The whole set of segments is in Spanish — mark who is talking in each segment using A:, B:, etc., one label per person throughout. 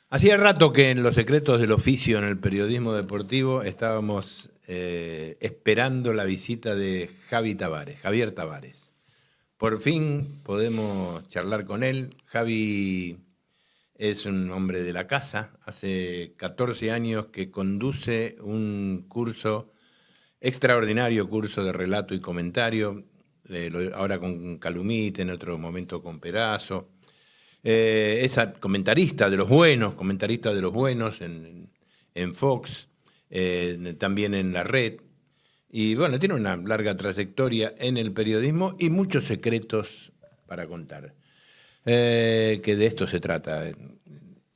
A: Hacía rato que en Los secretos del oficio, en el periodismo deportivo, estábamos esperando la visita de Javier Tavares. Por fin podemos charlar con él. Javi es un hombre de la casa. Hace 14 años que conduce un curso, extraordinario curso de relato y comentario, ahora con Calumite, en otro momento con Perazo. Es comentarista de los buenos en Fox, también en La Red. Y bueno, tiene una larga trayectoria en el periodismo y muchos secretos para contar. Que de esto se trata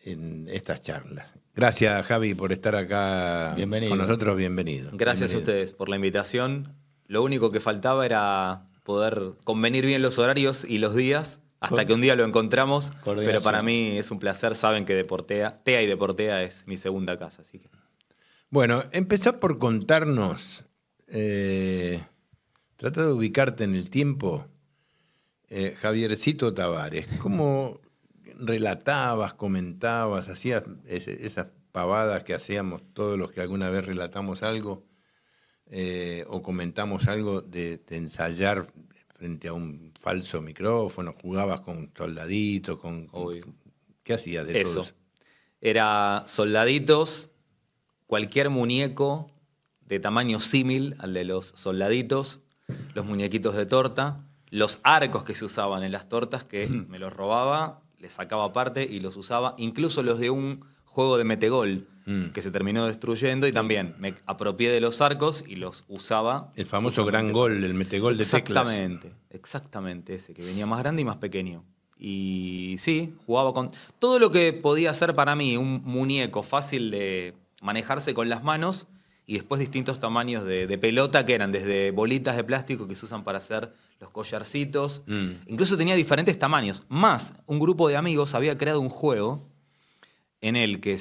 A: en estas charlas. Gracias, Javi, por estar acá con nosotros. Bienvenido.
B: Gracias a ustedes por la invitación. Lo único que faltaba era poder convenir bien los horarios y los días, hasta que un día lo encontramos. Pero para mí es un placer. Saben que TEA y Deportea es mi segunda casa. Así que.
A: Bueno, empezá por contarnos, trata de ubicarte en el tiempo, Javiercito Tavares. ¿Cómo relatabas, comentabas, hacías esas pavadas que hacíamos todos los que alguna vez relatamos algo o comentamos algo de ensayar frente a un falso micrófono? ¿Jugabas con soldaditos? ¿Qué hacías de todo eso?
B: Era soldaditos, cualquier muñeco de tamaño símil al de los soldaditos, los muñequitos de torta, los arcos que se usaban en las tortas, que me los robaba, les sacaba parte y los usaba, incluso los de un juego de metegol que se terminó destruyendo, y también me apropié de los arcos y los usaba.
A: El famoso gran gol, el metegol de Teclas.
B: Exactamente, ese que venía más grande y más pequeño. Y sí, jugaba con todo lo que podía ser para mí un muñeco fácil de manejarse con las manos, y después distintos tamaños de pelota, que eran desde bolitas de plástico que se usan para hacer los collarcitos. Incluso tenía diferentes tamaños. Más, un grupo de amigos había creado un juego en el que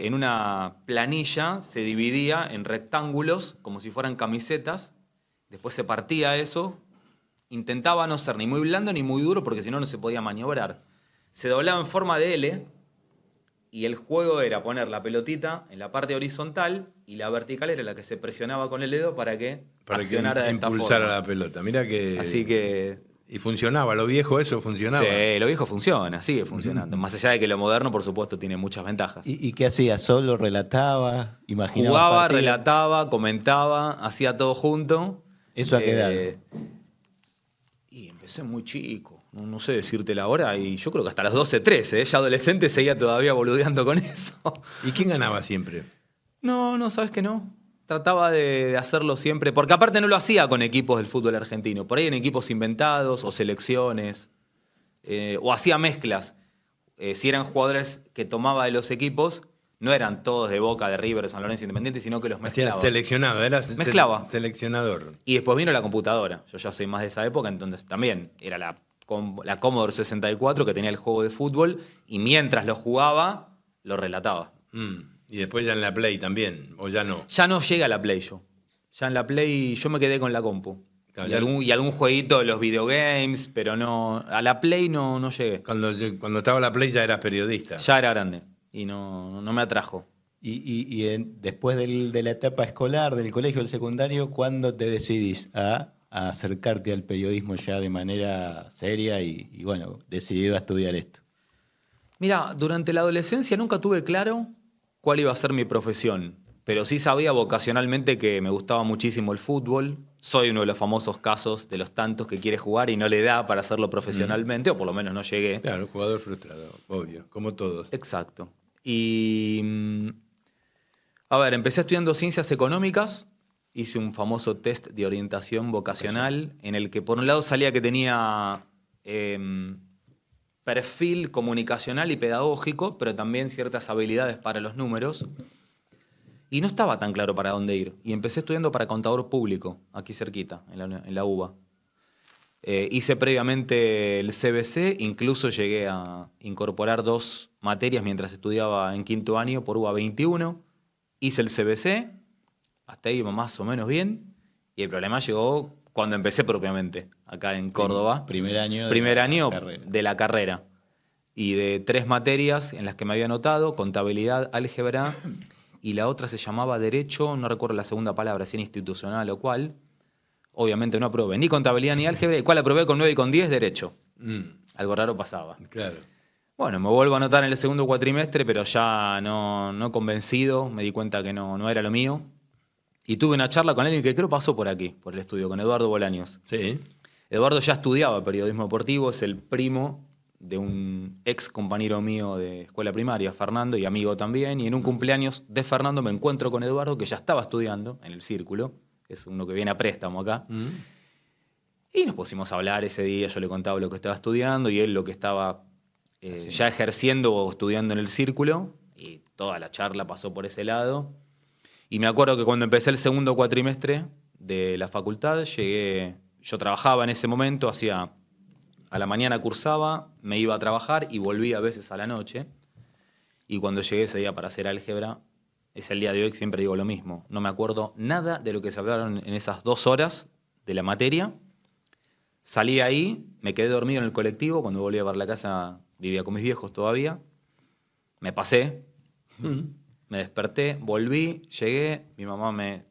B: en una planilla se dividía en rectángulos, como si fueran camisetas. Después se partía eso. Intentaba no ser ni muy blando ni muy duro, porque si no, no se podía maniobrar. Se doblaba en forma de L, y el juego era poner la pelotita en la parte horizontal, y la vertical era la que se presionaba con el dedo para que accionara de esta forma.
A: Impulsara la pelota. Mirá que...
B: Así que...
A: Y funcionaba, lo viejo eso funcionaba.
B: Sí, lo viejo funciona, sigue funcionando. Más allá de que lo moderno, por supuesto, tiene muchas ventajas.
C: ¿Y qué hacía? ¿Solo relataba? ¿Imaginaba?
B: Jugaba,
C: partido?
B: relataba, comentaba, hacía todo junto.
C: ¿Eso a qué edad?
B: Y empecé muy chico, no sé decirte la hora, y yo creo que hasta los 12, 13, ya adolescente seguía todavía boludeando con eso.
A: ¿Y quién ganaba siempre?
B: No, ¿sabes que no? Trataba de hacerlo siempre, porque aparte no lo hacía con equipos del fútbol argentino, por ahí en equipos inventados o selecciones, o hacía mezclas. Si eran jugadores que tomaba de los equipos, no eran todos de Boca, de River, de San Lorenzo, Independiente, sino que los mezclaba.
A: Hacía seleccionado,
B: mezclaba.
A: Seleccionador.
B: Y después vino la computadora. Yo ya soy más de esa época, entonces también era la Commodore 64, que tenía el juego de fútbol, y mientras lo jugaba, lo relataba.
A: Y después ya en la Play también, o ya no.
B: Ya no llega a la Play yo. Ya en la Play yo me quedé con la compu.
A: Claro,
B: y algún jueguito de los videogames, pero no. A la Play no llegué.
A: Cuando estaba la Play ya eras periodista.
B: Ya era grande y no me atrajo.
C: Y después de la etapa escolar, del colegio, del secundario, ¿cuándo te decidís a acercarte al periodismo ya de manera seria y bueno, decidido a estudiar esto?
B: Mira, durante la adolescencia nunca tuve claro cuál iba a ser mi profesión, pero sí sabía vocacionalmente que me gustaba muchísimo el fútbol. Soy uno de los famosos casos de los tantos que quiere jugar y no le da para hacerlo profesionalmente, o por lo menos no llegué.
A: Claro, jugador frustrado, obvio, como todos.
B: Exacto. Y, a ver, empecé estudiando ciencias económicas, hice un famoso test de orientación vocacional en el que por un lado salía que tenía perfil comunicacional y pedagógico, pero también ciertas habilidades para los números. Y no estaba tan claro para dónde ir. Y empecé estudiando para contador público, aquí cerquita, en la UBA. Hice previamente el CBC, incluso llegué a incorporar 2 materias mientras estudiaba en quinto año por UBA 21. Hice el CBC, hasta ahí iba más o menos bien. Y el problema llegó cuando empecé propiamente, acá en Córdoba.
C: Primer año carrera.
B: De la carrera. Y de 3 materias en las que me había anotado, contabilidad, álgebra, y la otra se llamaba derecho, no recuerdo la segunda palabra, si era institucional o cual. Obviamente no aprobé ni contabilidad ni álgebra, y cual aprobé con 9 y con 10, derecho. Algo raro pasaba.
A: Claro.
B: Bueno, me vuelvo a anotar en el segundo cuatrimestre, pero ya no convencido, me di cuenta que no era lo mío. Y tuve una charla con alguien que creo pasó por aquí, por el estudio, con Eduardo Bolaños.
A: Sí.
B: Eduardo ya estudiaba periodismo deportivo, es el primo de un ex compañero mío de escuela primaria, Fernando, y amigo también. Y en un cumpleaños de Fernando me encuentro con Eduardo, que ya estaba estudiando en el círculo, es uno que viene a préstamo acá. Y nos pusimos a hablar ese día, yo le contaba lo que estaba estudiando y él lo que estaba ya ejerciendo o estudiando en el círculo, y toda la charla pasó por ese lado. Y me acuerdo que cuando empecé el segundo cuatrimestre de la facultad, llegué, yo trabajaba en ese momento, a la mañana cursaba, me iba a trabajar y volvía a veces a la noche. Y cuando llegué ese día para hacer álgebra, es el día de hoy que siempre digo lo mismo. No me acuerdo nada de lo que se hablaron en esas 2 horas de la materia. Salí ahí, me quedé dormido en el colectivo. Cuando volví a ver la casa, vivía con mis viejos todavía. Me pasé, me desperté, volví, llegué. Mi mamá me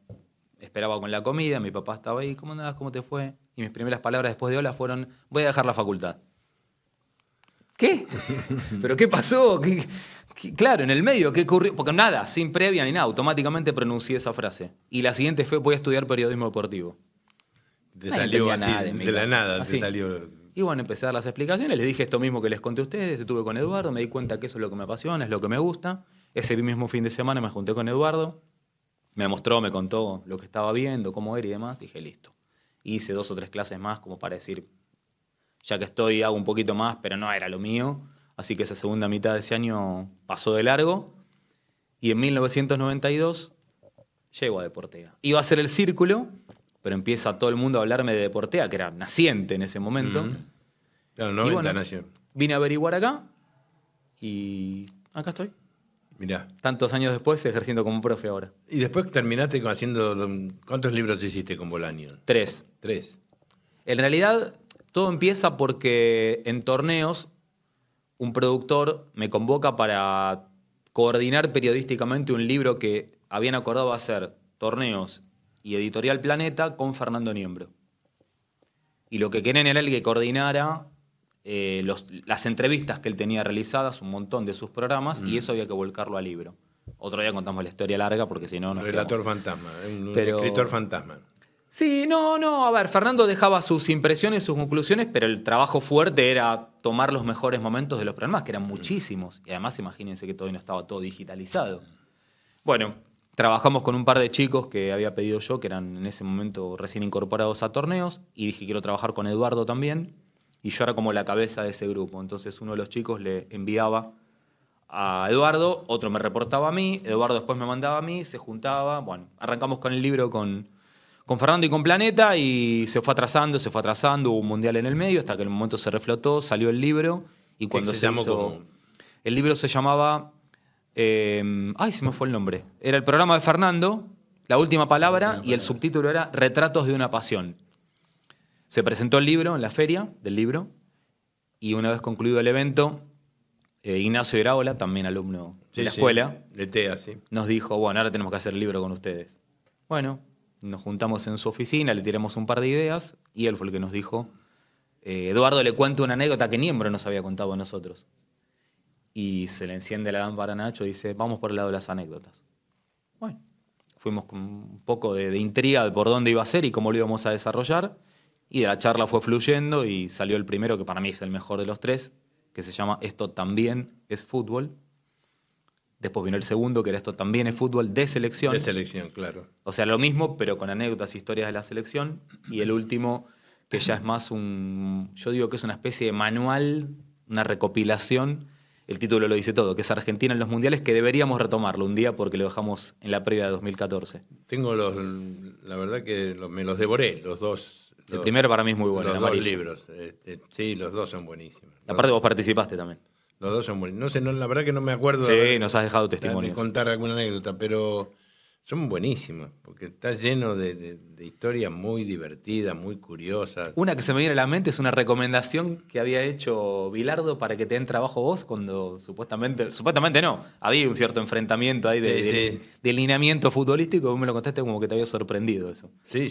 B: esperaba con la comida, mi papá estaba ahí. ¿Cómo andás? ¿Cómo te fue? Y mis primeras palabras después de hola fueron: voy a dejar la facultad. ¿Qué? ¿Pero qué pasó? Claro, en el medio, ¿qué ocurrió? Porque nada, sin previa ni nada, automáticamente pronuncié esa frase. Y la siguiente fue: voy a estudiar periodismo deportivo.
A: Te
B: Nadie
A: salió
B: entendía
A: así,
B: nada en mi
A: de la
B: casa.
A: nada,
B: Así.
A: te salió.
B: Y bueno, empecé a dar las explicaciones, les dije esto mismo que les conté a ustedes, estuve con Eduardo, me di cuenta que eso es lo que me apasiona, es lo que me gusta. Ese mismo fin de semana me junté con Eduardo, me mostró, me contó lo que estaba viendo, cómo era y demás. Dije, listo. Hice 2 o 3 clases más como para decir, ya que estoy, hago un poquito más, pero no era lo mío. Así que esa segunda mitad de ese año pasó de largo. Y en 1992 llego a Deportea. Iba a ser el círculo, pero empieza todo el mundo a hablarme de Deportea, que era naciente en ese momento.
A: Claro,
B: Y
A: 90
B: bueno,
A: nació.
B: vine a averiguar acá y acá estoy.
A: Mirá.
B: Tantos años después, ejerciendo como profe ahora.
A: Y después terminaste haciendo. ¿Cuántos libros hiciste con Bolaño?
B: 3.
A: 3.
B: En realidad, todo empieza porque en torneos un productor me convoca para coordinar periodísticamente un libro que habían acordado hacer torneos y Editorial Planeta con Fernando Niembro. Y lo que querían era el que coordinara las entrevistas que él tenía realizadas, un montón de sus programas, y eso había que volcarlo al libro. Otro día contamos la historia larga porque si no nos
A: Relator
B: quedamos.
A: fantasma, un
B: Pero-
A: escritor fantasma.
B: Sí, no, a ver, Fernando dejaba sus impresiones, sus conclusiones, pero el trabajo fuerte era tomar los mejores momentos de los programas, que eran muchísimos. Y además, imagínense que todavía no estaba todo digitalizado. Bueno, trabajamos con un par de chicos que había pedido yo, que eran en ese momento recién incorporados a torneos, y dije, quiero trabajar con Eduardo también, y yo era como la cabeza de ese grupo. Entonces uno de los chicos le enviaba a Eduardo, otro me reportaba a mí, Eduardo después me mandaba a mí, se juntaba. Bueno, arrancamos con el libro con Fernando y con Planeta, y se fue atrasando, hubo un mundial en el medio, hasta que en el momento se reflotó, salió el libro, y cuando
A: se
B: se
A: llamó
B: hizo...
A: como?
B: El libro se llamaba... ay, se me fue el nombre. Era el programa de Fernando, La Última Palabra, y el subtítulo era Retratos de una Pasión. Se presentó el libro en la feria del libro, y una vez concluido el evento, Ignacio Iraola, también alumno de la escuela,
A: De TEA, sí.
B: nos dijo, bueno, ahora tenemos que hacer el libro con ustedes. Bueno, nos juntamos en su oficina, le tiramos un par de ideas, y él fue el que nos dijo, Eduardo le cuenta una anécdota que Niembro nos había contado a nosotros. Y se le enciende la lámpara a Nacho y dice, vamos por el lado de las anécdotas. Bueno, fuimos con un poco de intriga de por dónde iba a ser y cómo lo íbamos a desarrollar. Y de la charla fue fluyendo y salió el primero, que para mí es el mejor de los 3, que se llama Esto también es fútbol. Después vino el segundo, que era Esto también es fútbol de selección.
A: De selección, claro.
B: O sea, lo mismo, pero con anécdotas e historias de la selección. Y el último, que ya es más yo digo que es una especie de manual, una recopilación. El título lo dice todo, que es Argentina en los mundiales, que deberíamos retomarlo un día porque lo dejamos en la previa de 2014.
A: Tengo la verdad que me los devoré, los dos.
B: El primero para mí es muy bueno,
A: Los
B: el
A: dos
B: amarillo.
A: libros. Sí, los dos son buenísimos.
B: Aparte vos participaste también.
A: Los dos son buenísimos. No sé, la verdad que no me acuerdo
B: Sí,
A: de
B: nos has dejado
A: de
B: testimonios.
A: contar alguna anécdota, pero son buenísimos, porque está lleno de historias muy divertidas, muy curiosas.
B: Una que se me viene a la mente es una recomendación que había hecho Bilardo para que te den trabajo vos cuando supuestamente no, había un cierto enfrentamiento ahí de lineamiento futbolístico, vos me lo contaste como que te había sorprendido eso.
A: Sí,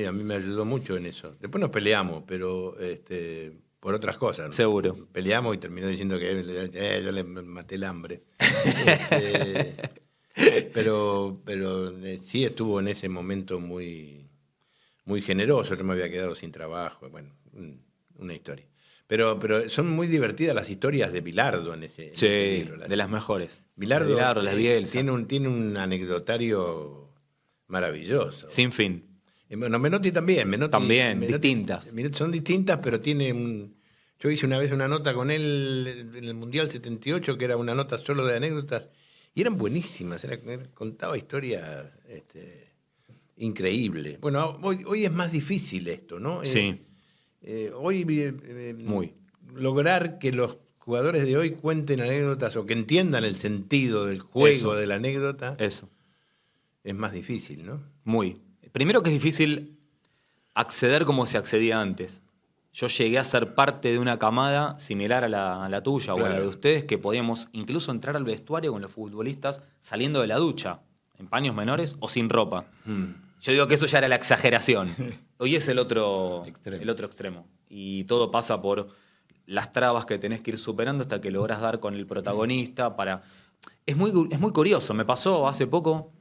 A: a mí me ayudó mucho en eso. Después nos peleamos, pero por otras cosas.
B: Seguro.
A: Peleamos y terminó diciendo que yo le maté el hambre. Pero sí estuvo en ese momento muy, muy generoso. Yo me había quedado sin trabajo. Bueno, una historia. Pero son muy divertidas las historias de Bilardo en ese libro.
B: De las mejores.
A: Bilardo
B: las Bielsa.
A: tiene un anecdotario maravilloso.
B: Sin fin.
A: Bueno, Menotti también.
B: Distintas.
A: Son distintas, pero yo hice una vez una nota con él en el Mundial 78, que era una nota solo de anécdotas, y eran buenísimas. Contaba historias increíbles. Bueno, hoy es más difícil esto, ¿no?
B: Sí.
A: Hoy
B: Muy.
A: lograr que los jugadores de hoy cuenten anécdotas o que entiendan el sentido del juego, de la anécdota,
B: Eso.
A: es más difícil, ¿no?
B: Muy. Primero que es difícil acceder como se accedía antes. Yo llegué a ser parte de una camada similar a la tuya o a la de ustedes, que podíamos incluso entrar al vestuario con los futbolistas saliendo de la ducha, en paños menores o sin ropa. Yo digo que eso ya era la exageración. Hoy es el otro extremo. Y todo pasa por las trabas que tenés que ir superando hasta que lográs dar con el protagonista. Es muy curioso. Me pasó hace poco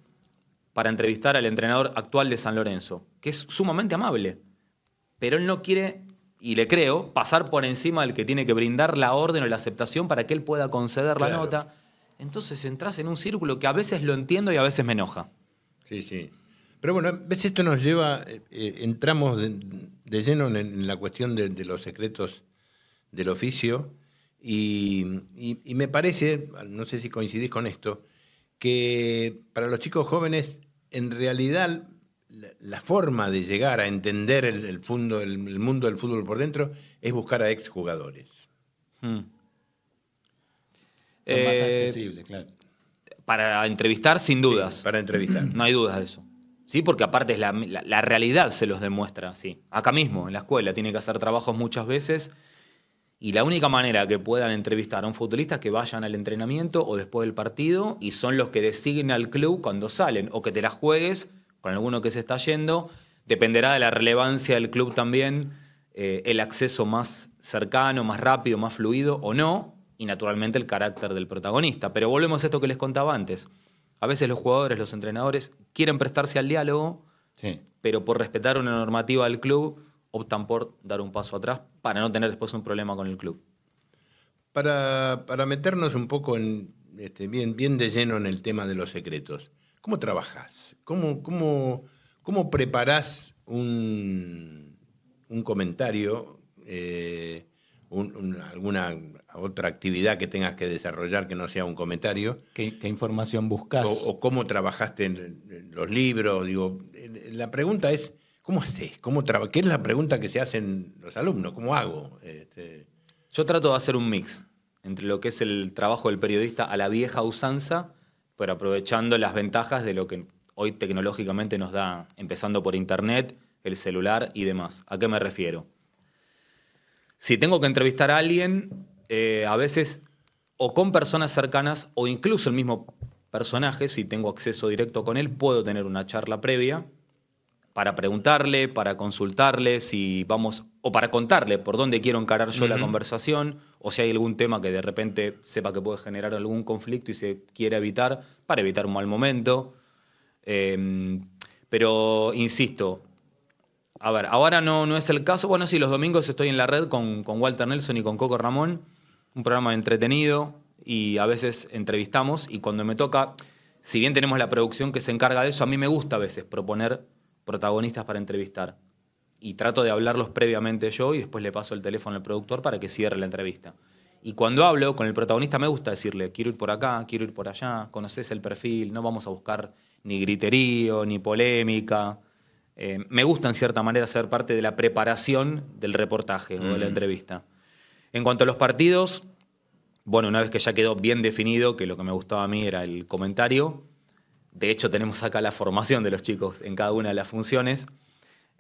B: para entrevistar al entrenador actual de San Lorenzo, que es sumamente amable, pero él no quiere, y le creo, pasar por encima del que tiene que brindar la orden o la aceptación para que él pueda conceder la nota. Entonces entras en un círculo que a veces lo entiendo y a veces me enoja.
A: Sí. Pero bueno, a veces esto nos lleva, entramos de lleno en la cuestión de los secretos del oficio y me parece, no sé si coincidís con esto, que para los chicos jóvenes, en realidad, la forma de llegar a entender el mundo del fútbol por dentro es buscar a exjugadores.
C: Son más accesibles, claro.
B: Para entrevistar, sin dudas.
A: Sí, para entrevistar.
B: No hay dudas de eso. Sí, porque aparte es la realidad se los demuestra así. Acá mismo, en la escuela, tiene que hacer trabajos muchas veces y la única manera que puedan entrevistar a un futbolista es que vayan al entrenamiento o después del partido y son los que designan al club cuando salen o que te la juegues con alguno que se está yendo. Dependerá de la relevancia del club también, el acceso más cercano, más rápido, más fluido o no, y naturalmente el carácter del protagonista. Pero volvemos a esto que les contaba antes. A veces los jugadores, los entrenadores, quieren prestarse al diálogo, pero por respetar una normativa del club, optan por dar un paso atrás para no tener después un problema con el club.
A: Para meternos un poco bien de lleno en el tema de los secretos, ¿cómo trabajás? ¿Cómo preparás un comentario, alguna otra actividad que tengas que desarrollar que no sea un comentario?
C: ¿Qué información buscas?
A: O cómo trabajaste en los libros. Digo, la pregunta es, ¿cómo haces? ¿Qué es la pregunta que se hacen los alumnos? ¿Cómo hago?
B: Yo trato de hacer un mix entre lo que es el trabajo del periodista a la vieja usanza, pero aprovechando las ventajas de lo que hoy tecnológicamente nos da, empezando por internet, el celular y demás. ¿A qué me refiero? Si tengo que entrevistar a alguien, a veces o con personas cercanas o incluso el mismo personaje, si tengo acceso directo con él, puedo tener una charla previa para preguntarle, para consultarle, o para contarle por dónde quiero encarar yo la conversación, o si hay algún tema que de repente sepa que puede generar algún conflicto y se quiere evitar, para evitar un mal momento. Pero, insisto, a ver, ahora no es el caso. Bueno, sí, los domingos estoy en la red con Walter Nelson y con Coco Ramón, un programa entretenido, y a veces entrevistamos, y cuando me toca, si bien tenemos la producción que se encarga de eso, a mí me gusta a veces proponer protagonistas para entrevistar. Y trato de hablarlos previamente yo y después le paso el teléfono al productor para que cierre la entrevista. Y cuando hablo con el protagonista me gusta decirle, quiero ir por acá, quiero ir por allá, conoces el perfil, no vamos a buscar ni griterío, ni polémica. Me gusta en cierta manera ser parte de la preparación del reportaje o de la entrevista. En cuanto a los partidos, bueno, una vez que ya quedó bien definido que lo que me gustaba a mí era el comentario, De hecho, tenemos acá la formación de los chicos en cada una de las funciones.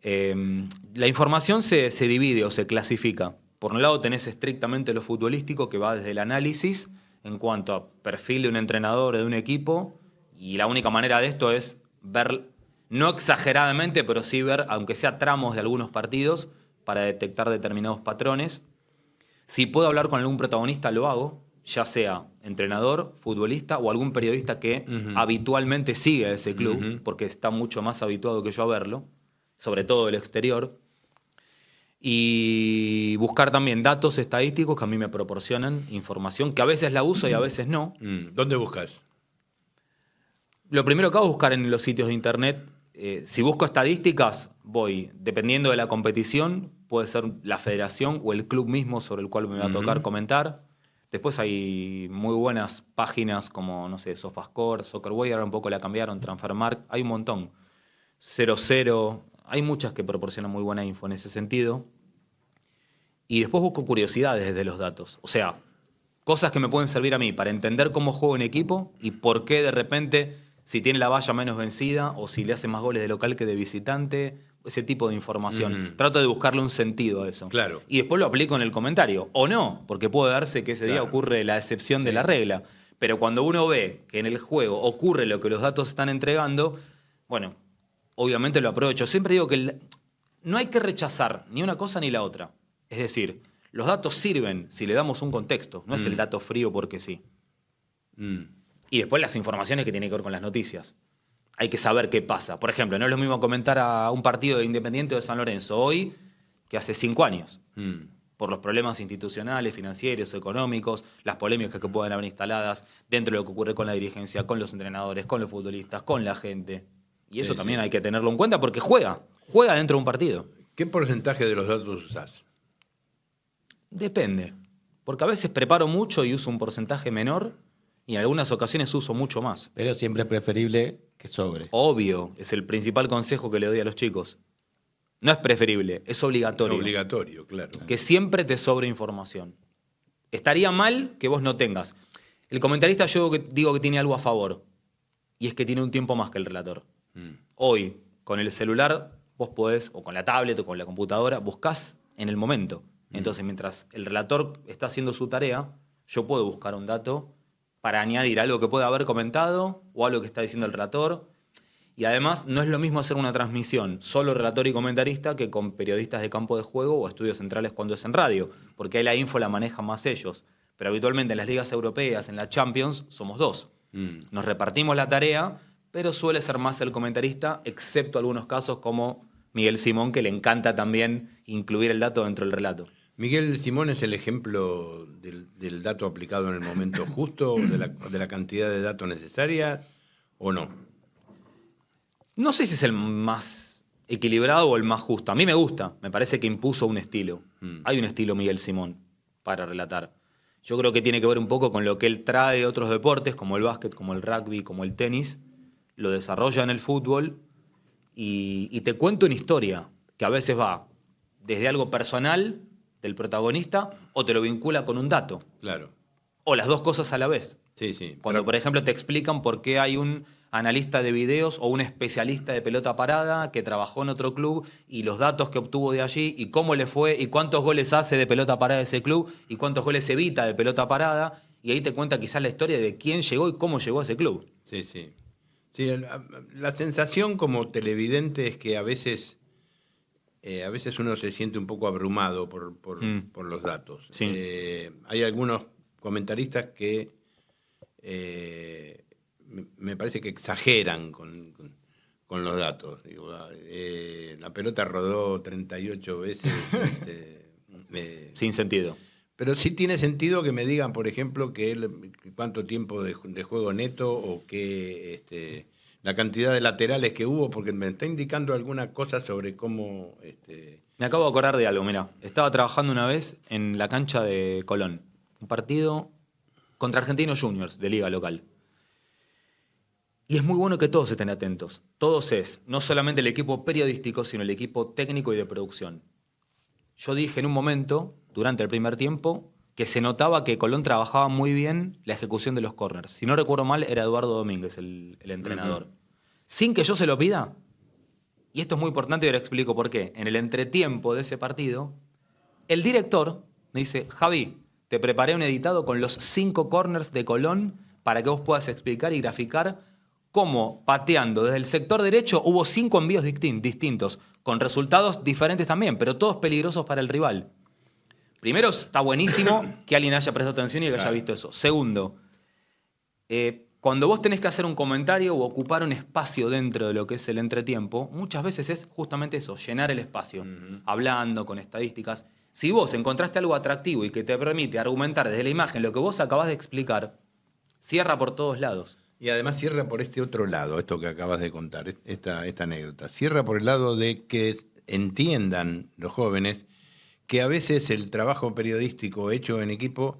B: La información se divide o se clasifica. Por un lado tenés estrictamente lo futbolístico, que va desde el análisis en cuanto a perfil de un entrenador o de un equipo, y la única manera de esto es ver, no exageradamente, pero sí ver, aunque sea tramos de algunos partidos, para detectar determinados patrones. Si puedo hablar con algún protagonista, lo hago, ya sea entrenador, futbolista o algún periodista que habitualmente sigue a ese club, porque está mucho más habituado que yo a verlo, sobre todo del exterior. Y buscar también datos estadísticos que a mí me proporcionan información, que a veces la uso y a veces no.
A: ¿Dónde buscas?
B: Lo primero que hago es buscar en los sitios de internet. Si busco estadísticas, voy, dependiendo de la competición, puede ser la federación o el club mismo sobre el cual me va a tocar comentar. Después hay muy buenas páginas como, no sé, SofaScore, SoccerWay, ahora un poco la cambiaron, Transfermarkt, hay un montón. 00, hay muchas que proporcionan muy buena info en ese sentido. Y después busco curiosidades de los datos. O sea, cosas que me pueden servir a mí para entender cómo juego en equipo y por qué de repente, si tiene la valla menos vencida o si le hace más goles de local que de visitante, ese tipo de información. Trato de buscarle un sentido a eso.
A: Claro.
B: Y después lo aplico en el comentario. O no, porque puede darse que ese día ocurre la excepción de la regla. Pero cuando uno ve que en el juego ocurre lo que los datos están entregando, bueno, obviamente lo aprovecho. Siempre digo que no hay que rechazar ni una cosa ni la otra. Es decir, los datos sirven si le damos un contexto. No es el dato frío porque sí. Y después las informaciones que tienen que ver con las noticias. Hay que saber qué pasa. Por ejemplo, no es lo mismo comentar a un partido de Independiente o de San Lorenzo hoy que hace 5 años. Por los problemas institucionales, financieros, económicos, las polémicas que pueden haber instaladas dentro de lo que ocurre con la dirigencia, con los entrenadores, con los futbolistas, con la gente. Y eso también hay que tenerlo en cuenta porque juega dentro de un partido.
A: ¿Qué porcentaje de los datos usás?
B: Depende. Porque a veces preparo mucho y uso un porcentaje menor y en algunas ocasiones uso mucho más.
C: Pero siempre es preferible que sobre.
B: Obvio, es el principal consejo que le doy a los chicos. No es preferible, es obligatorio.
A: Es obligatorio, claro.
B: Que siempre te sobre información. Estaría mal que vos no tengas. El comentarista yo digo que tiene algo a favor. Y es que tiene un tiempo más que el relator. Hoy, con el celular, vos podés, o con la tablet o con la computadora, buscás en el momento. Entonces, mientras el relator está haciendo su tarea, yo puedo buscar un dato para añadir algo que pueda haber comentado o algo que está diciendo el relator. Y además, no es lo mismo hacer una transmisión solo relator y comentarista que con periodistas de campo de juego o estudios centrales cuando es en radio, porque ahí la info la manejan más ellos. Pero habitualmente en las ligas europeas, en la Champions, somos 2. Nos repartimos la tarea, pero suele ser más el comentarista, excepto algunos casos como Miguel Simón, que le encanta también incluir el dato dentro del relato.
A: Miguel Simón es el ejemplo del dato aplicado en el momento justo, de la cantidad de datos necesaria, ¿o no?
B: No sé si es el más equilibrado o el más justo. A mí me gusta, me parece que impuso un estilo. Hay un estilo Miguel Simón para relatar. Yo creo que tiene que ver un poco con lo que él trae de otros deportes, como el básquet, como el rugby, como el tenis. Lo desarrolla en el fútbol y te cuenta una historia que a veces va desde algo personal del protagonista o te lo vincula con un dato.
A: Claro.
B: O las dos cosas a la vez.
A: Sí, sí.
B: Cuando, por ejemplo, te explican por qué hay un analista de videos o un especialista de pelota parada que trabajó en otro club y los datos que obtuvo de allí y cómo le fue y cuántos goles hace de pelota parada ese club y cuántos goles evita de pelota parada, y ahí te cuenta quizás la historia de quién llegó y cómo llegó a ese club.
A: Sí, sí. Sí, la sensación como televidente es que a veces uno se siente un poco abrumado por los datos.
B: Sí.
A: Hay algunos comentaristas que me parece que exageran con los datos. Digo, la pelota rodó 38 veces.
B: Sin sentido.
A: Pero sí tiene sentido que me digan, por ejemplo, cuánto tiempo de juego neto o que la cantidad de laterales que hubo, porque me está indicando alguna cosa sobre cómo...
B: Me acabo de acordar de algo, mira. Estaba trabajando una vez en la cancha de Colón. Un partido contra Argentinos Juniors, de liga local. Y es muy bueno que todos estén atentos. Todos es, no solamente el equipo periodístico, sino el equipo técnico y de producción. Yo dije en un momento, durante el primer tiempo, que se notaba que Colón trabajaba muy bien la ejecución de los corners. Si no recuerdo mal, era Eduardo Domínguez el entrenador. Sin que yo se lo pida, y esto es muy importante y ahora explico por qué, en el entretiempo de ese partido, el director me dice, Javi, te preparé un editado con los 5 corners de Colón para que vos puedas explicar y graficar cómo pateando desde el sector derecho hubo 5 envíos distintos, con resultados diferentes también, pero todos peligrosos para el rival. Primero, está buenísimo que alguien haya prestado atención y que haya visto eso. Segundo, cuando vos tenés que hacer un comentario o ocupar un espacio dentro de lo que es el entretiempo, muchas veces es justamente eso, llenar el espacio, hablando, con estadísticas. Si vos encontraste algo atractivo y que te permite argumentar desde la imagen lo que vos acabás de explicar, cierra por todos lados.
A: Y además cierra por este otro lado, esto que acabas de contar, esta anécdota. Cierra por el lado de que entiendan los jóvenes que a veces el trabajo periodístico hecho en equipo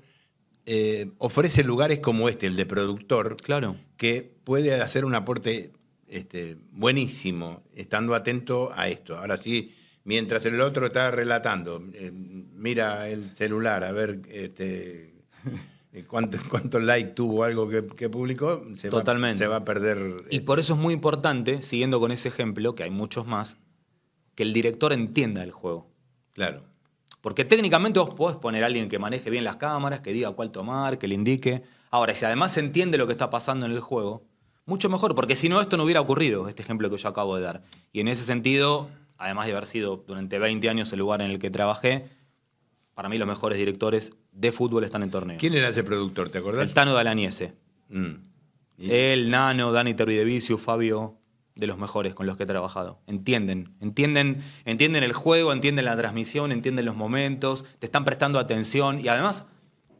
A: ofrece lugares como el de productor,
B: claro,
A: que puede hacer un aporte buenísimo, estando atento a esto. Ahora sí, mientras el otro está relatando, mira el celular a ver cuántos likes tuvo algo que publicó, se va a perder.
B: Y por eso es muy importante, siguiendo con ese ejemplo, que hay muchos más, que el director entienda el juego.
A: Claro.
B: Porque técnicamente vos podés poner a alguien que maneje bien las cámaras, que diga cuál tomar, que le indique. Ahora, si además se entiende lo que está pasando en el juego, mucho mejor, porque si no, esto no hubiera ocurrido, este ejemplo que yo acabo de dar. Y en ese sentido, además de haber sido durante 20 años el lugar en el que trabajé, para mí los mejores directores de fútbol están en torneos.
A: ¿Quién era ese productor, te acordás?
B: El Tano Dalañese. El Nano, Dani Tervidevicius, Fabio, de los mejores con los que he trabajado. Entienden el juego, entienden la transmisión, entienden los momentos, te están prestando atención y además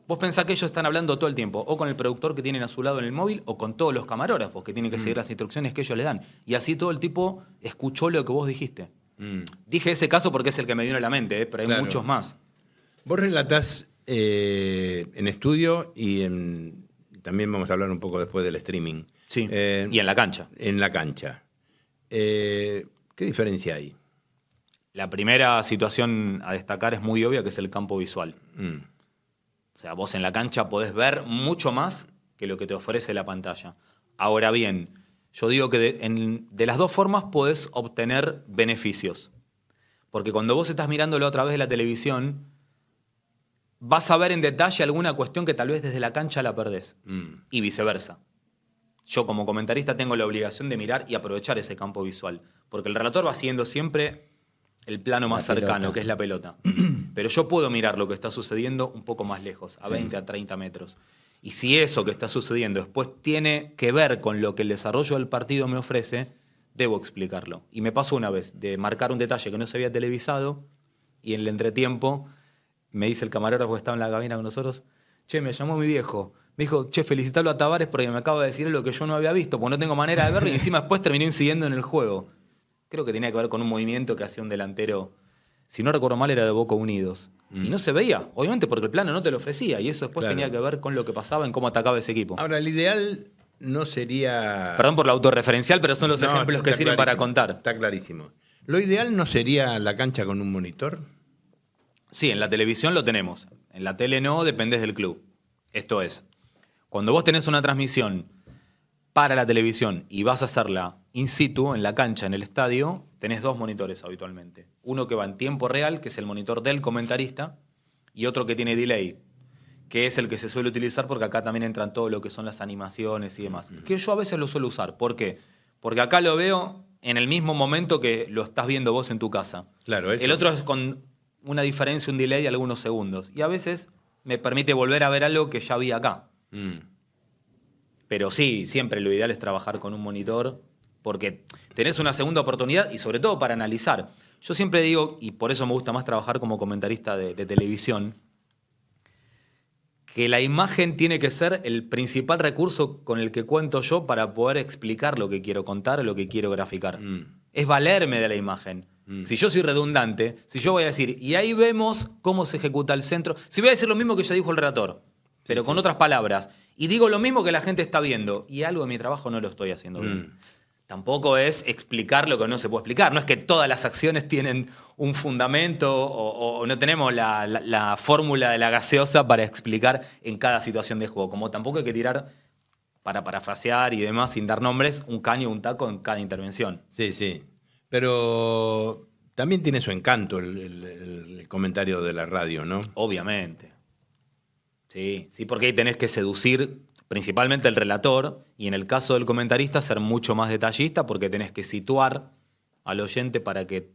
B: vos pensás que ellos están hablando todo el tiempo, o con el productor que tienen a su lado en el móvil o con todos los camarógrafos que tienen que seguir las instrucciones que ellos le dan. Y así todo el tipo escuchó lo que vos dijiste. Dije ese caso porque es el que me vino a la mente, pero hay muchos más.
A: Vos relatás en estudio y también vamos a hablar un poco después del streaming.
B: Sí, y en la cancha.
A: En la cancha. ¿Qué diferencia hay?
B: La primera situación a destacar es muy obvia, que es el campo visual. O sea, vos en la cancha podés ver mucho más que lo que te ofrece la pantalla. Ahora bien, yo digo que de las dos formas podés obtener beneficios. Porque cuando vos estás mirándolo a través de la televisión, vas a ver en detalle alguna cuestión que tal vez desde la cancha la perdés. Y viceversa. Yo como comentarista tengo la obligación de mirar y aprovechar ese campo visual. Porque el relator va siguiendo siempre el plano más cercano, que es la pelota. Pero yo puedo mirar lo que está sucediendo un poco más lejos, a 20, a 30 metros. Y si eso que está sucediendo después tiene que ver con lo que el desarrollo del partido me ofrece, debo explicarlo. Y me pasó una vez de marcar un detalle que no se había televisado y en el entretiempo me dice el camarógrafo que estaba en la cabina con nosotros, che, me llamó mi viejo. Me dijo, che, felicitalo a Tavares porque me acaba de decir lo que yo no había visto, porque no tengo manera de verlo y encima después terminó incidiendo en el juego. Creo que tenía que ver con un movimiento que hacía un delantero, si no recuerdo mal, era de Boca Unidos. Y no se veía, obviamente porque el plano no te lo ofrecía y eso después tenía que ver con lo que pasaba en cómo atacaba ese equipo.
A: Ahora, el ideal no sería...
B: Perdón por lo autorreferencial, pero son los ejemplos que sirven para contar.
A: Está clarísimo. ¿Lo ideal no sería la cancha con un monitor?
B: Sí, en la televisión lo tenemos. En la tele no, dependés del club. Esto es, cuando vos tenés una transmisión para la televisión y vas a hacerla in situ, en la cancha, en el estadio, tenés 2 monitores habitualmente. Uno que va en tiempo real, que es el monitor del comentarista, y otro que tiene delay, que es el que se suele utilizar porque acá también entran todo lo que son las animaciones y demás. Que yo a veces lo suelo usar. ¿Por qué? Porque acá lo veo en el mismo momento que lo estás viendo vos en tu casa.
A: Claro, eso.
B: El otro es con una diferencia, un delay de algunos segundos. Y a veces me permite volver a ver algo que ya vi acá. Pero sí, siempre lo ideal es trabajar con un monitor porque tenés una segunda oportunidad y sobre todo para analizar. Yo siempre digo, y por eso me gusta más trabajar como comentarista de televisión, que la imagen tiene que ser el principal recurso con el que cuento yo para poder explicar lo que quiero contar, lo que quiero graficar. Es valerme de la imagen. Si yo soy redundante, si yo voy a decir, y ahí vemos cómo se ejecuta el centro, si voy a decir lo mismo que ya dijo el relator, pero con otras palabras, y digo lo mismo que la gente está viendo, y algo de mi trabajo no lo estoy haciendo bien. tampoco es explicar lo que no se puede explicar. No es que todas las acciones tienen un fundamento o no tenemos la fórmula de la gaseosa para explicar en cada situación de juego. Como tampoco hay que tirar, para parafrasear y demás, sin dar nombres, un caño o un taco en cada intervención.
A: Sí, sí. Pero también tiene su encanto el comentario de la radio, ¿no?
B: Obviamente. Sí, sí, porque ahí tenés que seducir principalmente el relator y en el caso del comentarista ser mucho más detallista porque tenés que situar al oyente para que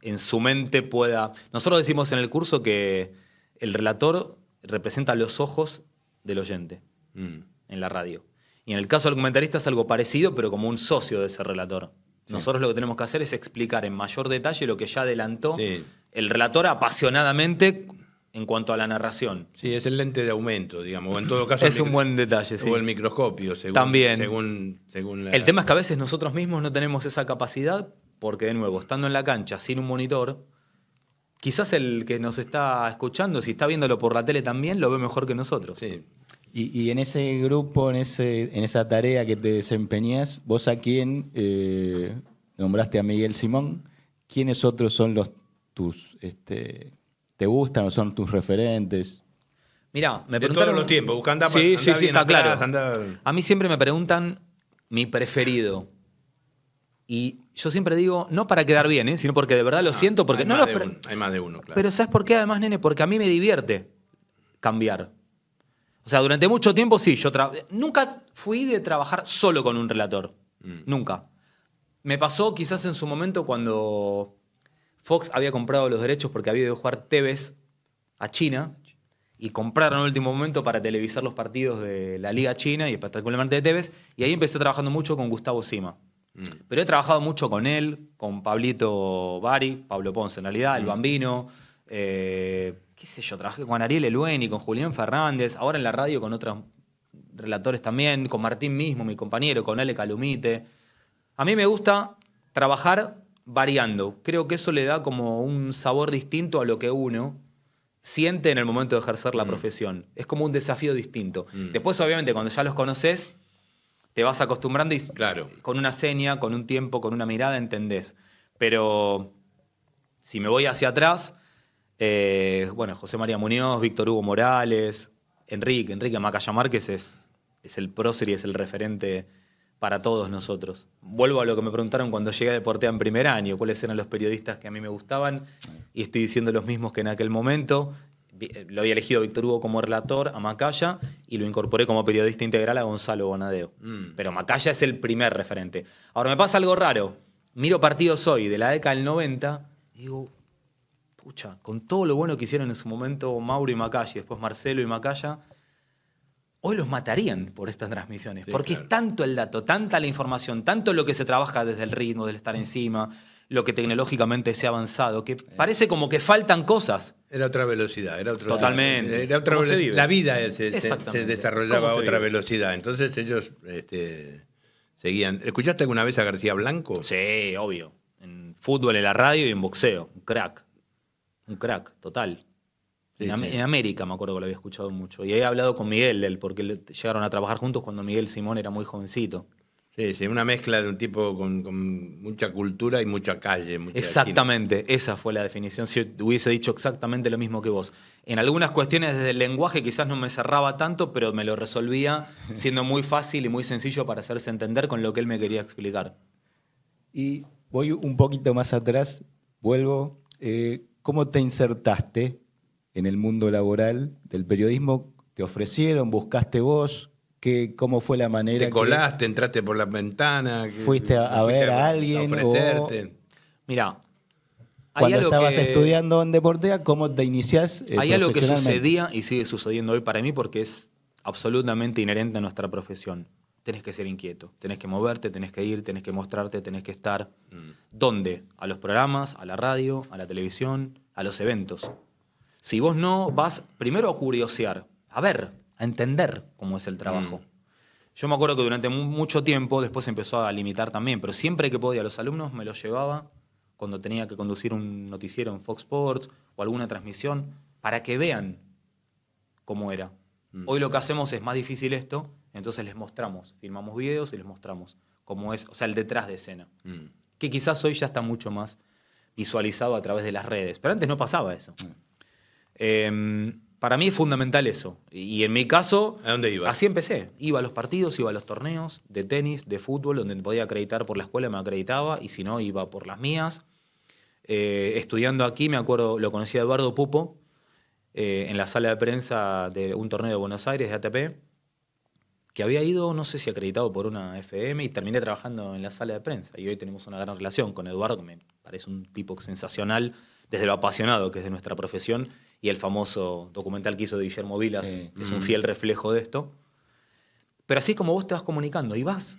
B: en su mente pueda... Nosotros decimos en el curso que el relator representa los ojos del oyente en la radio. Y en el caso del comentarista es algo parecido, pero como un socio de ese relator. Sí. Nosotros lo que tenemos que hacer es explicar en mayor detalle lo que ya adelantó el relator apasionadamente en cuanto a la narración.
A: Sí, es el lente de aumento, digamos. O en todo caso,
B: es un buen detalle, sí.
A: O el microscopio, según,
B: también.
A: Según la...
B: El tema es que a veces nosotros mismos no tenemos esa capacidad porque, de nuevo, estando en la cancha sin un monitor, quizás el que nos está escuchando, si está viéndolo por la tele también, lo ve mejor que nosotros.
A: Sí.
C: Y en ese grupo, en esa tarea que te desempeñás, vos a quién nombraste a Miguel Simón, ¿quiénes otros son tus... ¿Te gustan o son tus referentes?
B: Mirá, me
A: de
B: preguntaron...
A: todos los tiempos, buscando
B: sí, está
A: atrás,
B: claro. A mí siempre me preguntan mi preferido. Y yo siempre digo, no para quedar bien, sino porque de verdad lo siento. Porque
A: hay más de uno, claro.
B: Pero ¿sabes por qué además, nene? Porque a mí me divierte cambiar. O sea, durante mucho tiempo sí, nunca fui de trabajar solo con un relator. Nunca. Me pasó quizás en su momento cuando Fox había comprado los derechos porque había ido a jugar Tevez a China y compraron en el último momento para televisar los partidos de la Liga China y particularmente de Tevez. Y ahí empecé trabajando mucho con Gustavo Sima. Pero he trabajado mucho con él, con Pablito Bari, Pablo Ponce en realidad, el Bambino, qué sé yo, trabajé con Ariel Elueni, con Julián Fernández, ahora en la radio con otros relatores también, con Martín mismo, mi compañero, con Ale Calumite. A mí me gusta trabajar variando. Creo que eso le da como un sabor distinto a lo que uno siente en el momento de ejercer la profesión. Es como un desafío distinto. Después, obviamente, cuando ya los conoces, te vas acostumbrando y con una seña, con un tiempo, con una mirada, entendés. Pero si me voy hacia atrás, José María Muñoz, Víctor Hugo Morales, Enrique Macaya Márquez es el prócer y es el referente para todos nosotros. Vuelvo a lo que me preguntaron cuando llegué a Deportea en primer año, cuáles eran los periodistas que a mí me gustaban, y estoy diciendo los mismos que en aquel momento. Lo había elegido Víctor Hugo como relator a Macaya y lo incorporé como periodista integral a Gonzalo Bonadeo. Pero Macaya es el primer referente. Ahora, me pasa algo raro. Miro partidos hoy de la década del 90 y digo, pucha, con todo lo bueno que hicieron en su momento Mauro y Macaya y después Marcelo y Macaya, hoy los matarían por estas transmisiones. Sí, porque es tanto el dato, tanta la información, tanto lo que se trabaja desde el ritmo, del estar encima, lo que tecnológicamente se ha avanzado, que parece como que faltan cosas.
A: Era otra velocidad, era otra.
B: Totalmente.
A: Era otra velocidad. La vida se desarrollaba a otra velocidad. Entonces ellos seguían. ¿Escuchaste alguna vez a García Blanco?
B: Sí, obvio. En fútbol, en la radio y en boxeo. Un crack, total. Sí, en América me acuerdo que lo había escuchado mucho. Y he hablado con Miguel, porque llegaron a trabajar juntos cuando Miguel Simón era muy jovencito.
A: Sí, una mezcla de un tipo con mucha cultura y mucha calle.
B: Exactamente, esa fue la definición. Si hubiese dicho exactamente lo mismo que vos. En algunas cuestiones desde el lenguaje quizás no me cerraba tanto, pero me lo resolvía siendo muy fácil y muy sencillo para hacerse entender con lo que él me quería explicar.
C: Y voy un poquito más atrás, vuelvo. ¿Cómo te insertaste en el mundo laboral del periodismo? ¿Te ofrecieron? ¿Buscaste vos? ¿Cómo fue la manera?
A: ¿Te colaste, entraste por la ventana?
C: ¿Fuiste a ver a alguien?
A: A ofrecerte.
B: Mirá.
C: Cuando estabas estudiando en Deportea, ¿cómo te iniciás?
B: Hay algo que sucedía y sigue sucediendo hoy para mí porque es absolutamente inherente a nuestra profesión. Tenés que ser inquieto, tenés que moverte, tenés que ir, tenés que mostrarte, tenés que estar. ¿Dónde? A los programas, a la radio, a la televisión, a los eventos. Si vos no vas primero a curiosear, a ver, a entender cómo es el trabajo. Yo me acuerdo que durante mucho tiempo, después empezó a limitar también, pero siempre que podía los alumnos me los llevaba cuando tenía que conducir un noticiero en Fox Sports o alguna transmisión, para que vean cómo era. Hoy lo que hacemos es más difícil esto, entonces les mostramos, filmamos videos y les mostramos como es, o sea, el detrás de escena. Que quizás hoy ya está mucho más visualizado a través de las redes. Pero antes no pasaba eso. Para mí es fundamental eso. Y en mi caso,
A: ¿a dónde ibas?
B: así empecé. Iba a los partidos, iba a los torneos de tenis, de fútbol, donde podía acreditar por la escuela, me acreditaba, y si no, iba por las mías. Estudiando aquí, me acuerdo, lo conocí a Eduardo Pupo, en la sala de prensa de un torneo de Buenos Aires, de ATP, que había ido, no sé si acreditado por una FM, y terminé trabajando en la sala de prensa. Y hoy tenemos una gran relación con Eduardo, que me parece un tipo sensacional, desde lo apasionado que es de nuestra profesión, y el famoso documental que hizo de Guillermo Vilas, que es un fiel reflejo de esto. Pero así como vos te vas comunicando y vas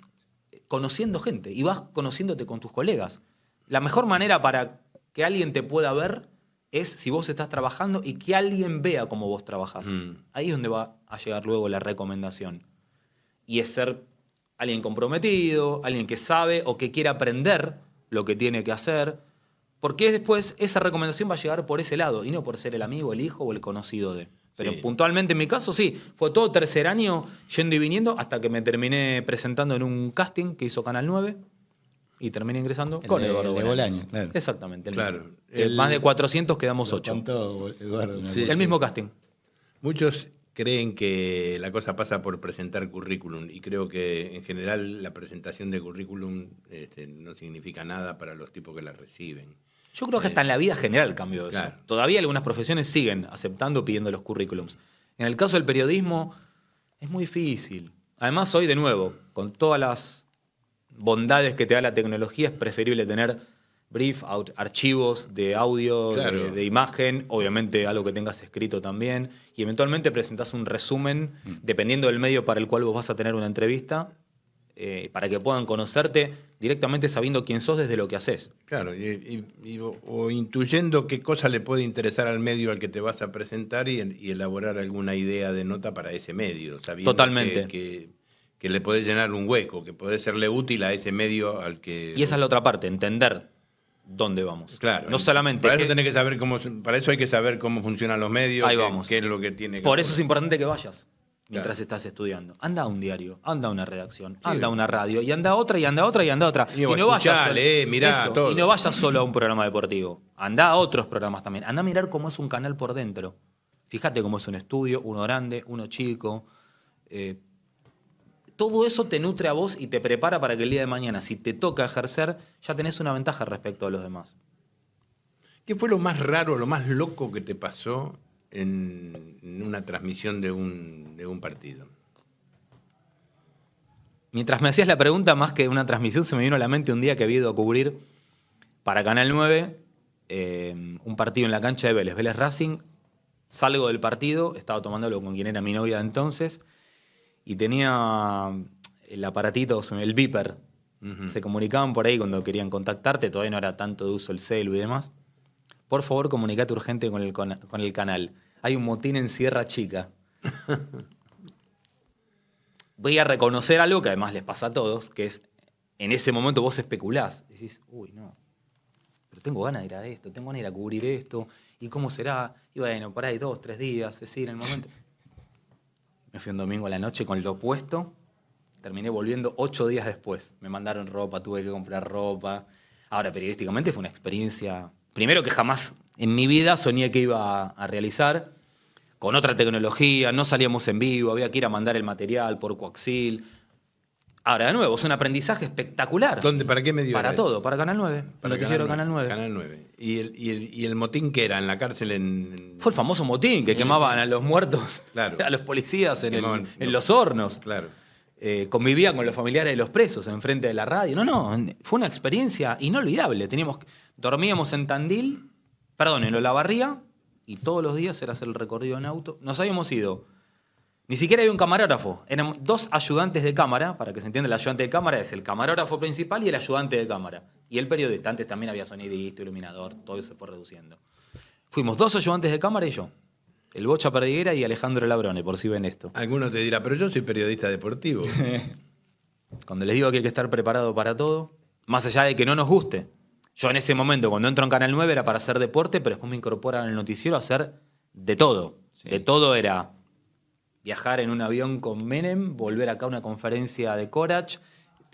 B: conociendo gente, y vas conociéndote con tus colegas. La mejor manera para que alguien te pueda ver es si vos estás trabajando y que alguien vea cómo vos trabajás. Ahí es donde va a llegar luego la recomendación. Y es ser alguien comprometido, alguien que sabe o que quiere aprender lo que tiene que hacer, porque después esa recomendación va a llegar por ese lado y no por ser el amigo, el hijo o el conocido de. Pero
A: Sí.
B: puntualmente en mi caso sí, fue todo tercer año yendo y viniendo hasta que me terminé presentando en un casting que hizo Canal 9 y terminé ingresando
C: El
B: con
C: de-
B: Eduardo
C: el de
B: Bolaños.
C: Bolaños, claro.
B: Exactamente.
A: Claro.
B: Mismo. Más de 400 quedamos
C: Lo
B: 8.
C: contó Eduardo. una
A: Sí,
C: vez.
B: El mismo casting.
A: Muchos creen que la cosa pasa por presentar currículum y creo que en general la presentación de currículum no significa nada para los tipos que la reciben.
B: Yo creo que hasta en la vida general cambió eso.
A: Claro.
B: Todavía algunas profesiones siguen aceptando, pidiendo los currículums. En el caso del periodismo es muy difícil. Además, hoy de nuevo, con todas las bondades que te da la tecnología, es preferible tener archivos de audio,
A: Claro.
B: de imagen, obviamente algo que tengas escrito también, y eventualmente presentás un resumen, dependiendo del medio para el cual vos vas a tener una entrevista, para que puedan conocerte directamente sabiendo quién sos desde lo que haces.
A: Claro, o intuyendo qué cosa le puede interesar al medio al que te vas a presentar y elaborar alguna idea de nota para ese medio, sabiendo
B: Totalmente.
A: que le podés llenar un hueco, que podés serle útil a ese medio al que...
B: Y esa es la otra parte, entender dónde vamos.
A: Claro.
B: No solamente...
A: Para eso
B: que-
A: tenés que saber para eso hay que saber cómo funcionan los medios,
B: Ahí vamos.
A: qué es lo que tiene que
B: Por eso es
A: poner.
B: importante que vayas mientras
A: Claro.
B: estás estudiando. Anda a un diario, anda a una redacción,
A: Sí.
B: anda a una radio, y anda a otra, y anda a otra, y anda a otra.
A: Y
B: Y no vayas
A: escuchá, lee, mirá, todo.
B: y no vayas solo a un programa deportivo. Anda a otros programas también. Anda a mirar cómo es un canal por dentro. Fíjate cómo es un estudio, uno grande, uno chico. Todo eso te nutre a vos y te prepara para que el día de mañana, si te toca ejercer, ya tenés una ventaja respecto a los demás.
A: ¿Qué fue lo más raro, lo más loco que te pasó en una transmisión de un partido?
B: Mientras me hacías la pregunta, más que una transmisión, se me vino a la mente un día que había ido a cubrir para Canal 9 un partido en la cancha de Vélez, Vélez Racing. Salgo del partido, estaba tomándolo con quien era mi novia de entonces, y tenía el aparatito, el beeper. Se comunicaban por ahí cuando querían contactarte, todavía no era tanto de uso el celu y demás. Por favor, comunicate urgente con el canal. Hay un motín en Sierra Chica. Voy a reconocer algo que además les pasa a todos, que es, en ese momento vos especulás. Decís, uy, no, pero tengo ganas de ir a esto, tengo ganas de ir a cubrir esto, ¿y cómo será? Y bueno, por ahí 2, 3 días, es decir, en el momento. Me fui un domingo a la noche con lo puesto, terminé volviendo 8 días después. Me mandaron ropa, tuve que comprar ropa. Ahora, periodísticamente fue una experiencia, primero que jamás en mi vida soñé que iba a realizar, con otra tecnología, no salíamos en vivo, había que ir a mandar el material por coaxil. Ahora, de nuevo, es un aprendizaje espectacular.
A: ¿Para qué medio
B: Para
A: era
B: todo,
A: eso?
B: para Canal 9, para
A: Para
B: el noticiero Canal 9.
A: Canal 9. ¿Y el motín que era en la cárcel
B: Fue el famoso motín que
A: Sí,
B: quemaban
A: sí.
B: a los muertos,
A: Claro.
B: a los policías en
A: Quemaban,
B: en
A: no.
B: los hornos.
A: Claro.
B: Convivía con los familiares de los presos enfrente de la radio. No, fue una experiencia inolvidable. Dormíamos en Tandil, en Olavarría, y todos los días era hacer el recorrido en auto. Nos habíamos ido. Ni siquiera había un camarógrafo. Eran 2 ayudantes de cámara. Para que se entienda, el ayudante de cámara es el camarógrafo principal y el ayudante de cámara. Y el periodista. Antes también había sonidista, iluminador, todo eso se fue reduciendo. Fuimos 2 ayudantes de cámara y yo. El Bocha Perdiguera y Alejandro Labrone, por si ven esto.
A: Alguno te dirá, pero yo soy periodista deportivo.
B: Cuando les digo que hay que estar preparado para todo, más allá de que no nos guste. Yo en ese momento, cuando entro en Canal 9, era para hacer deporte, pero después me incorporan al noticiero a hacer de todo.
C: Sí.
B: De todo era viajar en un avión con Menem, volver acá a una conferencia de Corach,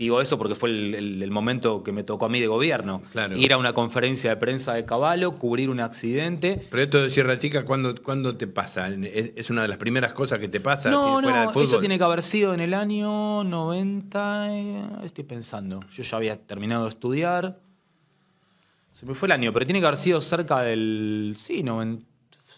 B: Digo eso porque fue el momento que me tocó a mí de gobierno.
A: Claro.
B: Ir a una conferencia de prensa de Cavallo, cubrir un accidente.
A: Pero esto de Sierra Chica, ¿cuándo te pasa? ¿Es una de las primeras cosas que te pasa?
B: No,
A: así, fuera del fútbol?
B: eso tiene que haber sido en el año 90, estoy pensando. Yo ya había terminado de estudiar. Se me fue el año, pero tiene que haber sido cerca del... Sí,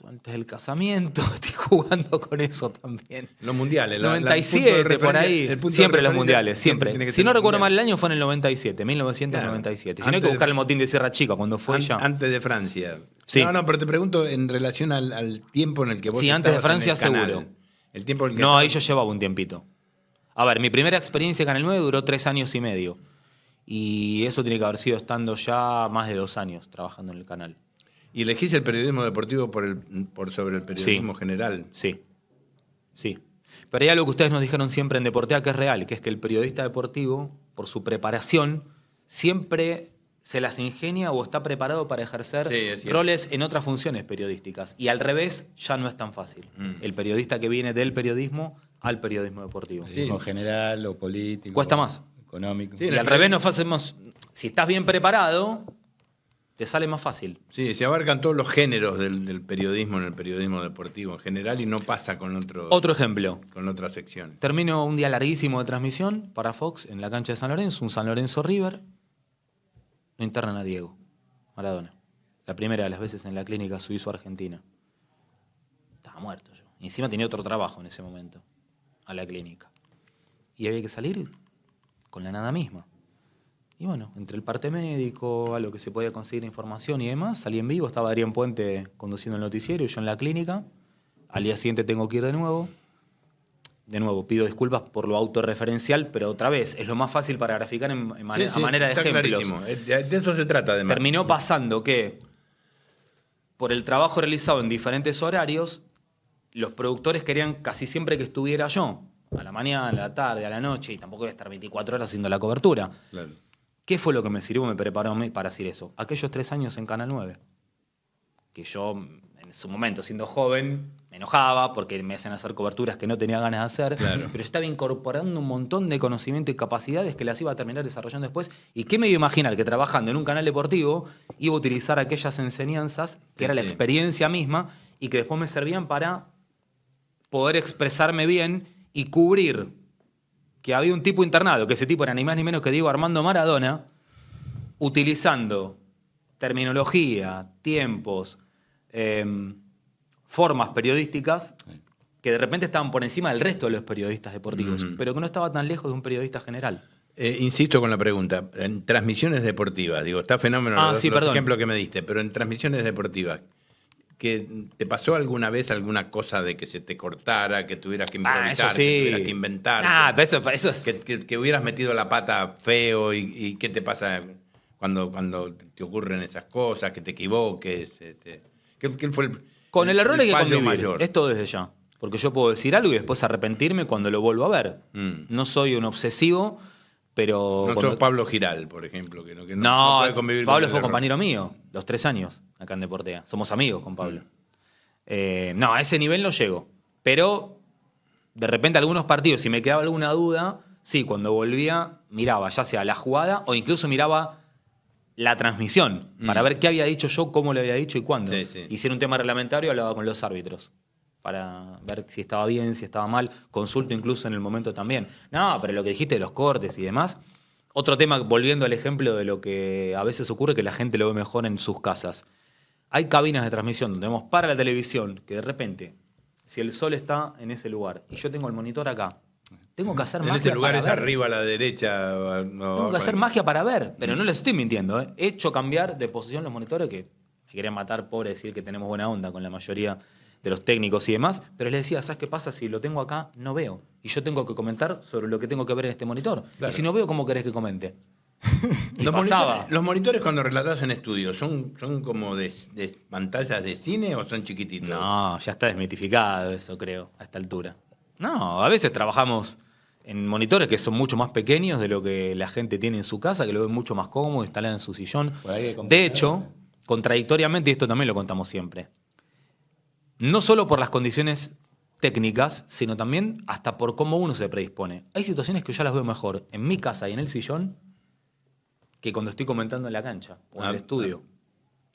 B: antes del casamiento. Estoy jugando con eso también.
A: Los mundiales.
B: 97, por ahí. Siempre los mundiales, siempre. Si no recuerdo mal el año, fue en el 97, 1997.
A: Claro.
B: Si no hay que buscar el motín de Sierra Chica, cuando fue ya.
A: Antes de Francia.
B: Sí.
A: No, pero te pregunto en relación al tiempo en el que vos
B: Sí, antes de
A: estabas en
B: Francia,
A: el canal.
B: seguro.
A: El tiempo en el que
B: No, ahí
A: estabas-
B: yo llevaba un tiempito. A ver, mi primera experiencia en Canal 9 duró 3 años y medio. Y eso tiene que haber sido estando ya más de 2 años trabajando en el canal.
A: ¿Y elegís el periodismo deportivo por sobre el periodismo general?
B: Sí, sí. Pero hay algo que ustedes nos dijeron siempre en Deportea que es real, que es que el periodista deportivo, por su preparación, siempre se las ingenia o está preparado para ejercer
A: Sí, es cierto.
B: roles en otras funciones periodísticas. Y al revés, ya no es tan fácil. El periodista que viene del periodismo al periodismo deportivo.
C: Periodismo general o político.
B: Cuesta más.
C: Económico.
A: Sí,
B: Y al revés nos hacemos... Si estás bien preparado, te sale más fácil.
A: Sí, se abarcan todos los géneros del periodismo en el periodismo deportivo en general y no pasa con
B: Otro ejemplo.
A: con otras secciones.
B: Termino un día larguísimo de transmisión para Fox en la cancha de San Lorenzo, un San Lorenzo River. No internan a Diego Maradona. La primera de las veces en la clínica suizo-argentina. Estaba muerto yo. Y encima tenía otro trabajo en ese momento, a la clínica. Y había que salir con la nada misma. Y bueno, entre el parte médico, a lo que se podía conseguir información y demás, salí en vivo, estaba Adrián Puente conduciendo el noticiero y yo en la clínica. Al día siguiente tengo que ir de nuevo. De nuevo, pido disculpas por lo autorreferencial, pero otra vez, es lo más fácil para graficar a manera de
A: está
B: ejemplos.
A: clarísimo. De eso se trata, además.
B: Terminó pasando que, por el trabajo realizado en diferentes horarios, los productores querían casi siempre que estuviera yo, a la mañana, a la tarde, a la noche, y tampoco iba a estar 24 horas haciendo la cobertura.
A: Claro.
B: ¿Qué fue lo que me sirvió, me preparó a mí para decir eso? Aquellos 3 años en Canal 9, que yo, en su momento, siendo joven, me enojaba porque me hacían hacer coberturas que no tenía ganas de hacer,
A: Claro.
B: pero yo estaba incorporando un montón de conocimiento y capacidades que las iba a terminar desarrollando después. ¿Y qué me iba a imaginar? Que trabajando en un canal deportivo iba a utilizar aquellas enseñanzas, que
A: Sí,
B: era la
A: sí.
B: experiencia misma, y que después me servían para poder expresarme bien y cubrir que había un tipo internado, que ese tipo era ni más ni menos que Diego Armando Maradona, utilizando terminología, tiempos, formas periodísticas que de repente estaban por encima del resto de los periodistas deportivos, pero que no estaba tan lejos de un periodista general.
A: Insisto con la pregunta. En transmisiones deportivas, digo, está fenómeno los
B: sí, perdón.
A: ejemplos que me diste, pero en transmisiones deportivas, ¿que te pasó alguna vez alguna cosa de que se te cortara, que tuvieras que improvisar,
B: eso sí.
A: que tuvieras que inventar?
B: Pero eso es...
A: Que hubieras metido la pata feo y qué te pasa cuando te ocurren esas cosas, que te equivoques. ¿Qué fue
B: Con el error hay que
A: fallo
B: convivir.
A: mayor?
B: Esto desde ya. Porque yo puedo decir algo y después arrepentirme cuando lo vuelvo a ver. No soy un obsesivo, pero...
A: No
B: cuando-
A: sos Pablo Giral, por ejemplo, que no
B: No,
A: puede convivir con
B: Pablo
A: el
B: fue
A: error.
B: compañero mío, los 3 años acá en Deportea. Somos amigos con Pablo. No, a ese nivel no llego. Pero de repente algunos partidos, si me quedaba alguna duda, sí, cuando volvía, miraba ya sea la jugada o incluso miraba la transmisión para ver qué había dicho yo, cómo le había dicho y cuándo.
A: Sí, sí.
B: Y si era un tema reglamentario, hablaba con los árbitros para ver si estaba bien, si estaba mal. Consulto incluso en el momento también. No, pero lo que dijiste de los cortes y demás. Otro tema, volviendo al ejemplo de lo que a veces ocurre, que la gente lo ve mejor en sus casas. Hay cabinas de transmisión donde vemos para la televisión que de repente, si el sol está en ese lugar y yo tengo el monitor acá, tengo que hacer
A: En
B: magia
A: ese lugar
B: para
A: es
B: ver.
A: arriba a la derecha.
B: Tengo que hacer magia para ver, pero no les estoy mintiendo. He hecho cambiar de posición los monitores que me querían matar, pobre, decir que tenemos buena onda con la mayoría de los técnicos y demás, pero les decía, ¿sabes qué pasa? Si lo tengo acá, no veo. Y yo tengo que comentar sobre lo que tengo que ver en este monitor.
A: Claro.
B: Y si no veo, ¿cómo querés que comente? Y
A: Los
B: pasaba.
A: monitores cuando relatás en estudio, ¿son como de pantallas de cine o son chiquititos?
B: No, ya está desmitificado eso, creo, a esta altura. No, a veces trabajamos en monitores que son mucho más pequeños de lo que la gente tiene en su casa, que lo ven mucho más cómodo, instalado en su sillón.
C: Por ahí hay
B: De
C: computadora.
B: hecho, contradictoriamente, y esto también lo contamos siempre, no solo por las condiciones técnicas, sino también hasta por cómo uno se predispone. Hay situaciones que yo las veo mejor en mi casa y en el sillón que cuando estoy comentando en la cancha o en el estudio.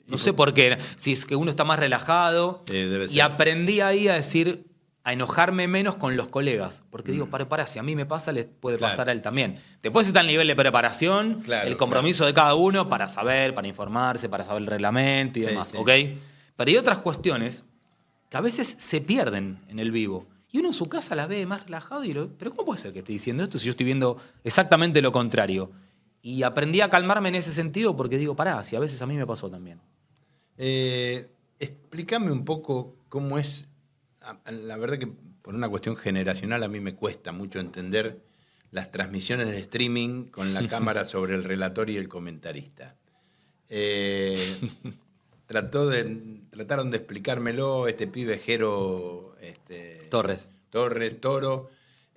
B: No sé por qué, si es que uno está más relajado.
A: Debe
B: Y
A: ser.
B: aprendí ahí a decir, a enojarme menos con los colegas. Porque digo, para, si a mí me pasa, les puede
A: Claro.
B: pasar a él también. Después está el nivel de preparación,
A: Claro,
B: el compromiso de cada uno para saber, para informarse, para saber el reglamento y
A: Sí,
B: demás,
A: sí.
B: ¿ok? Pero hay otras cuestiones que a veces se pierden en el vivo. Y uno en su casa las ve más relajado y pero ¿cómo puede ser que esté diciendo esto si yo estoy viendo exactamente lo contrario? Y aprendí a calmarme en ese sentido porque digo, pará, si a veces a mí me pasó también.
A: Explícame un poco cómo es. La verdad que por una cuestión generacional a mí me cuesta mucho entender las transmisiones de streaming con la cámara sobre el relator y el comentarista. Trataron de explicármelo este pibe Jero
B: Torres.
A: Toro,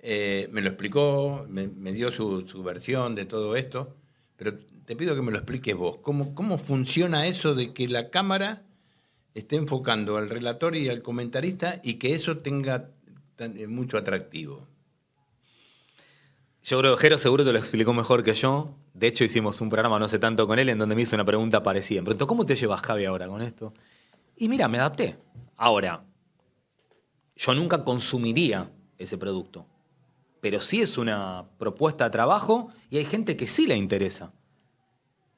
A: me lo explicó, me dio su versión de todo esto, pero te pido que me lo expliques vos. ¿Cómo funciona eso de que la cámara esté enfocando al relator y al comentarista y que eso tenga mucho atractivo?
B: Yo creo que Jero seguro te lo explicó mejor que yo. De hecho, hicimos un programa no hace tanto con él en donde me hizo una pregunta parecida. Me preguntó, ¿cómo te llevas, Javi, ahora con esto? Y mira, me adapté. Ahora, yo nunca consumiría ese producto. Pero sí es una propuesta de trabajo y hay gente que sí le interesa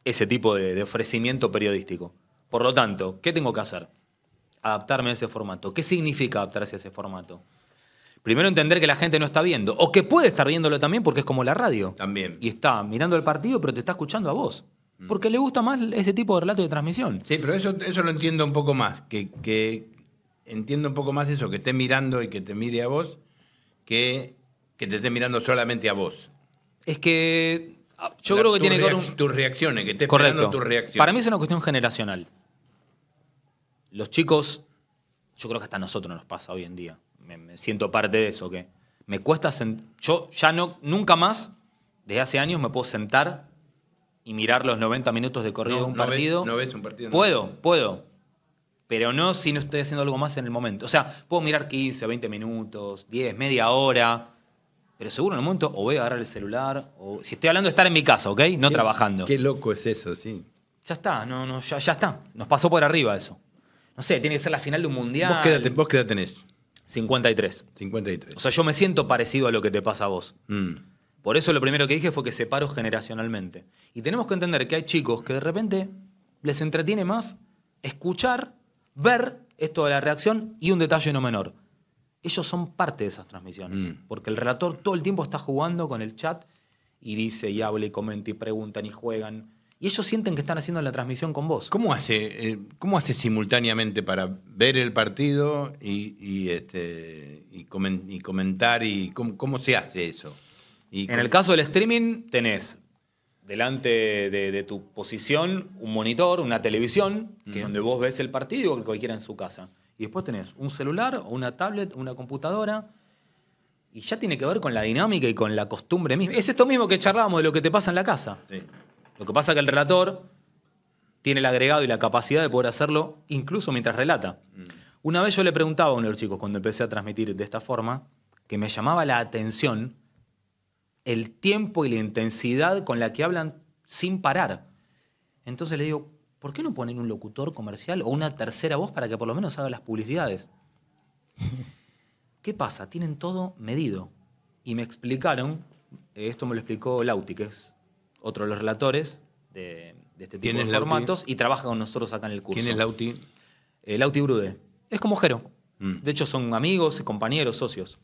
B: ese tipo de ofrecimiento periodístico. Por lo tanto, ¿qué tengo que hacer? Adaptarme a ese formato. ¿Qué significa adaptarse a ese formato? Primero entender que la gente no está viendo, o que puede estar viéndolo también porque es como la radio.
A: También.
B: Y está mirando el partido, pero te está escuchando a vos. Porque le gusta más ese tipo de relato de transmisión.
A: Sí, pero eso lo entiendo un poco más, que entiendo un poco más eso, que esté mirando y que te mire a vos, que te esté mirando solamente a vos.
B: Es que yo creo que tiene que ver
A: tus reacciones, que esté
B: Correcto.
A: esperando tus reacciones.
B: Para mí es una cuestión generacional. Los chicos, yo creo que hasta a nosotros nos pasa hoy en día. Me siento parte de eso, que me cuesta yo ya nunca más, desde hace años, me puedo sentar y mirar los 90 minutos de corrido de un partido.
A: ¿No ves un partido?
B: Puedo. Pero no si no estoy haciendo algo más en el momento. O sea, puedo mirar 15, 20 minutos, 10, media hora. Pero seguro en un momento o voy a agarrar el celular, o si estoy hablando de estar en mi casa, ¿ok? No trabajando.
A: Qué loco es eso, sí.
B: Ya está, ya está. Nos pasó por arriba eso. No sé, tiene que ser la final de un mundial.
A: ¿Vos qué edad tenés?
B: 53.
A: 53.
B: O sea, yo me siento parecido a lo que te pasa a vos.
A: Mm.
B: Por eso lo primero que dije fue que separo generacionalmente. Y tenemos que entender que hay chicos que de repente les entretiene más escuchar, ver esto de la reacción y un detalle no menor. Ellos son parte de esas transmisiones. Porque el relator todo el tiempo está jugando con el chat y dice y habla y comenta y preguntan y juegan. Y ellos sienten que están haciendo la transmisión con vos.
A: ¿Cómo hace simultáneamente para ver el partido y comentar? Y ¿cómo se hace eso?
B: En el caso del streaming tenés delante de tu posición un monitor, una televisión, que es donde vos ves el partido o cualquiera en su casa. Y después tenés un celular o una tablet, una computadora. Y ya tiene que ver con la dinámica y con la costumbre misma. Es esto mismo que charlábamos de lo que te pasa en la casa.
A: Sí.
B: Lo que pasa es que el relator tiene el agregado y la capacidad de poder hacerlo incluso mientras relata. Una vez yo le preguntaba a uno de los chicos, cuando empecé a transmitir de esta forma, que me llamaba la atención el tiempo y la intensidad con la que hablan sin parar. Entonces le digo, ¿por qué no ponen un locutor comercial o una tercera voz para que por lo menos haga las publicidades? ¿Qué pasa? Tienen todo medido. Y me explicaron, esto me lo explicó Lauti, que es otro de los relatores de este tipo de formatos, y trabaja con nosotros acá en el curso.
A: ¿Quién es Lauti?
B: Lauti Brude. Es como Jero.
A: Mm.
B: De hecho, son amigos, compañeros, socios.